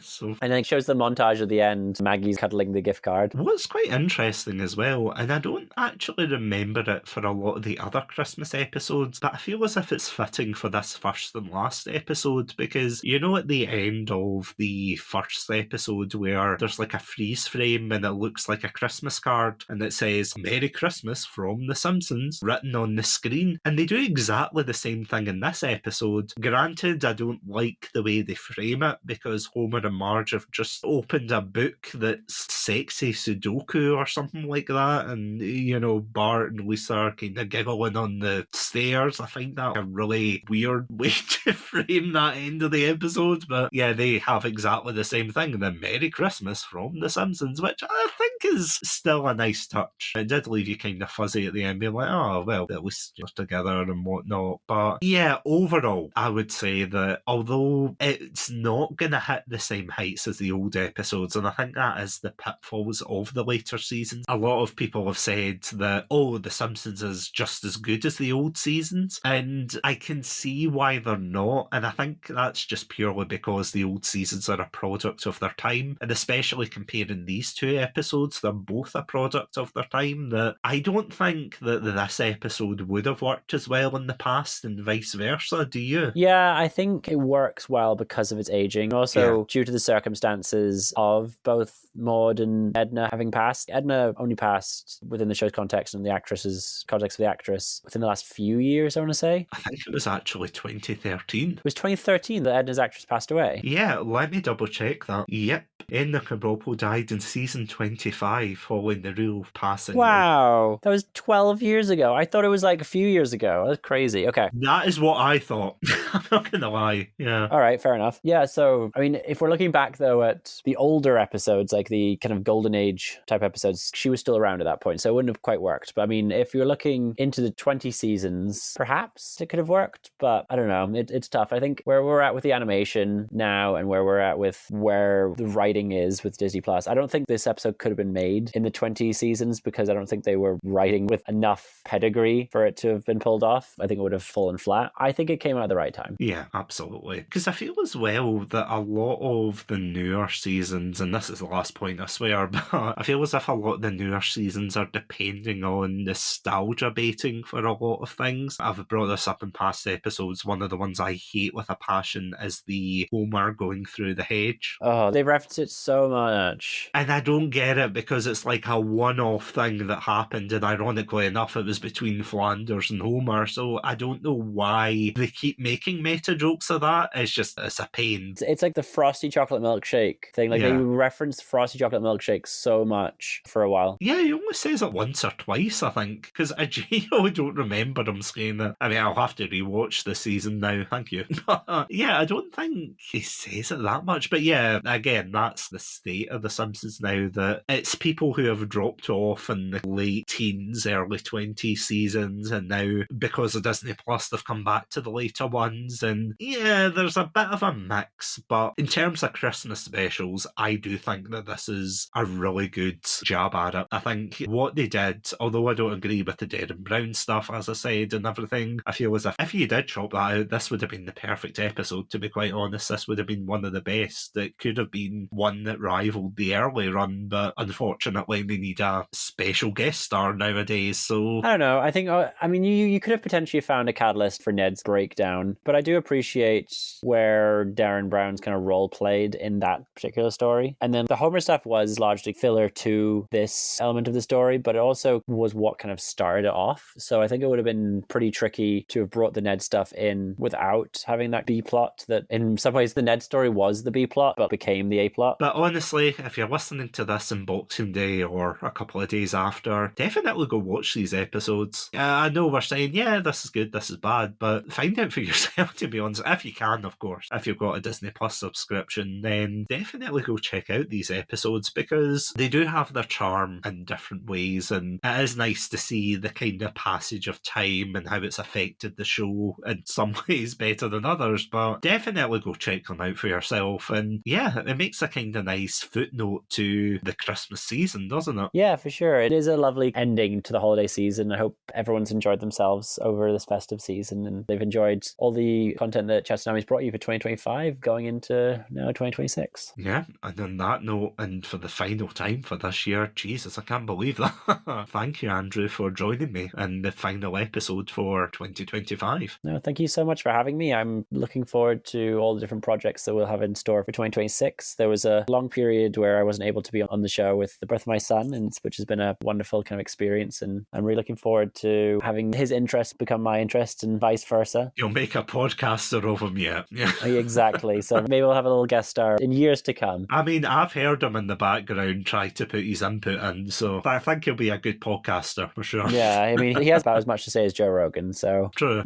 So, and then it shows the montage at the end, Maggie's cuddling the gift card. what's quite interesting as well, and I don't actually remember it for a lot of the other Christmas episodes, but I feel as if it's fitting for this first and last episode, because you know at the end of the first episode where there's like a freeze frame and it looks like a Christmas card and it says Merry Christmas from The Simpsons written on the screen, and they do exactly the same thing in this episode. Granted, I don't like the way they frame it because Homer and Marge have just opened a book that's sexy Sudoku or something like that, and you know, Bart and Lisa are kind of giggling on the stairs. I find that a really weird way to frame that end of the episode, but yeah, they have exactly the same thing. The Merry Christmas from The Simpsons, which I think is still a nice touch. It did leave you kind of fuzzy at the end, being like, oh, well, at least you're together and whatnot. But yeah, overall, I would say that although it's not going to hit the same heights as the old episodes, and I think that is the pitfalls of the later seasons, a lot of people have said that, oh, The Simpsons is just as good as the old seasons, and I can see why they're not, and I think that's just purely because the old seasons are a product of their time, and especially comparing these two episodes, they're both a product of their time, that I don't think that this episode would have worked as well in the past and vice versa, do you? Yeah, I think it works well because of its aging. Also, due to the circumstances of both Maude and Edna having passed. Edna only passed within the show's context and the actress's context of the actress within the last few years, I want to say. I think it was actually 2013. It was 2013 that Edna's actress passed away. Yeah, let me double check that. Yep, Edna Krabappel died in season 25 following the real passing. Wow, that was 12 years ago. I thought it was like a few years ago. That's crazy. Okay. That is what I thought. I'm not going to lie. Yeah. All right, fair enough. Yeah, so, I mean, if we're looking back, though, at the older episodes, like the kind of golden age type episodes, she was still around at that point, so it wouldn't have quite worked. But, I mean, if you're looking into the 20 seasons, perhaps it could have worked, but I don't know. It's tough. I think where we're at with the animation now and where we're at with where the writing is with Disney Plus, I don't think this episode could have been made in the 20 seasons because I don't think they were writing with enough pedigree for it to have been pulled off. I think it would have fallen flat. I think it came out at the right time. Yeah, absolutely. Because I feel as well that a lot of the newer seasons, and this is the last point I swear, but I feel as if a lot of the newer seasons are depending on nostalgia baiting for a lot of things. I've brought this up in past episodes. One of the ones I hate with a passion is the Homer going through the hedge. Oh, they reference it so much. And I don't get it because it's like a one-off thing that happened, and ironically enough, it was between Flanders and Homer, so I don't know why they keep making meta jokes of that. It's a pain. It's like the frosty chocolate milkshake thing. Like, they referenced frosty chocolate milkshake so much for a while. Yeah, he only says it once or twice, I think, because I genuinely don't remember him saying it. I mean, I'll have to rewatch the season now, thank you. But yeah, I don't think he says it that much. But yeah, again, that's the state of The Simpsons now, that it's people who have dropped off in the late teens, early 20s seasons, and now, because of Disney Plus, they've come back to the later ones, and yeah, there's a bit of a mix, but in terms of Christmas specials, I do think that this is a really good jab at it. I think what they did, although I don't agree with the Darren Brown stuff, as I said, and everything, I feel as if you did chop that out, this would have been the perfect episode, to be quite honest. This would have been one of the best. It could have been one that rivaled the early run, but unfortunately they need a special guest star nowadays, so... I don't know. I think, I mean, you could have potentially found a catalyst for Ned's breakdown, but I do appreciate where Darren Brown's kind of role played in that particular story. And then the Homer stuff was largely filler to this element of the story, but it also was what kind of started it off. So I think it would have been pretty tricky to have brought the Ned stuff in without having that B plot that in some ways the Ned story was the B plot, but became the A plot. lot. But honestly, if you're listening to this on Boxing Day or a couple of days after, definitely go watch these episodes. I know we're saying, yeah, this is good, this is bad, but find out for yourself, to be honest, if you can, of course. If you've got a Disney Plus subscription, then definitely go check out these episodes, because they do have their charm in different ways, and it is nice to see the kind of passage of time and how it's affected the show in some ways better than others. But definitely go check them out for yourself. And yeah, it makes a kind of nice footnote to the Christmas season, doesn't it? Yeah, for sure. It is a lovely ending to the holiday season. I hope everyone's enjoyed themselves over this festive season, and they've enjoyed all the content that Chatsunami's brought you for 2025 going into now 2026. Yeah, and on that note, and for the final time for this year, Jesus, I can't believe that. Thank you, Andrew, for joining me in the final episode for 2025. No, thank you so much for having me. I'm looking forward to all the different projects that we'll have in store for 2026. There was a long period where I wasn't able to be on the show with the birth of my son, and which has been a wonderful kind of experience, and I'm really looking forward to having his interest become my interest and vice versa. You'll make a podcaster of him yet. Exactly. So maybe we'll have a little guest star in years to come. I mean, I've heard him in the background try to put his input in, so I think he'll be a good podcaster for sure. Yeah, I mean, he has about as much to say as Joe Rogan, so... True.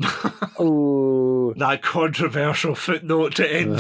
Ooh. That controversial footnote to end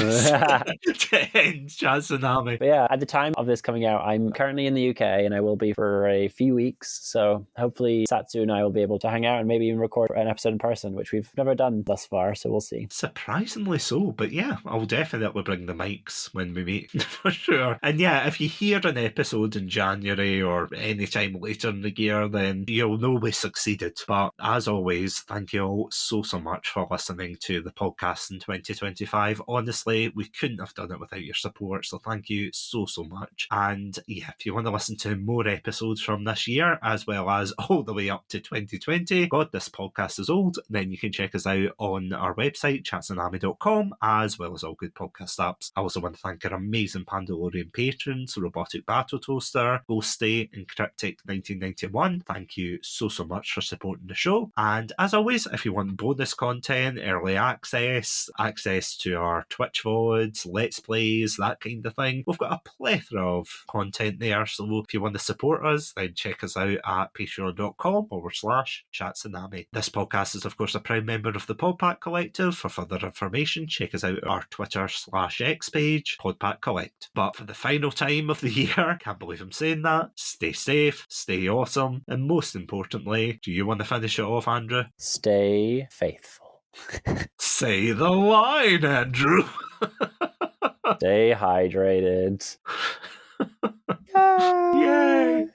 Chatsunami. But yeah, at the time of this coming out, I'm currently in the UK, and I will be for a few weeks. So hopefully Satsu and I will be able to hang out and maybe even record an episode in person, which we've never done thus far. So we'll see. Surprisingly so, but yeah, I'll definitely bring the mics when we meet for sure. And yeah, if you hear an episode in January or any time later in the year, then you'll know we succeeded. But as always, thank you all so much for listening to the podcast in 2025. Honestly, we couldn't have done it without your support, so thank you so much. And yeah, if you want to listen to more episodes from this year, as well as all the way up to 2020, God, this podcast is old, then you can check us out on our website, chatsunami.com, as well as all good podcast apps. I also want to thank our amazing Pandalorian patrons, Robotic Battle Toaster, Ghostie, and Cryptic 1991. Thank you so much for supporting the show. And as always, if you want bonus content, early access to our Twitch VODs, Let's Plays, that kind of thing, we've got a plethora of content there. So if you want to support us, then check us out at patreon.com/Chatsunami. This podcast is, of course, a proud member of the Podpack Collective. For further information, check us out at our Twitter/X page, Podpack Collect. But for the final time of the year, can't believe I'm saying that, stay safe, stay awesome, and most importantly, do you want to finish it off, Andrew? Stay faithful. Say the line, Andrew. Stay hydrated. Yay!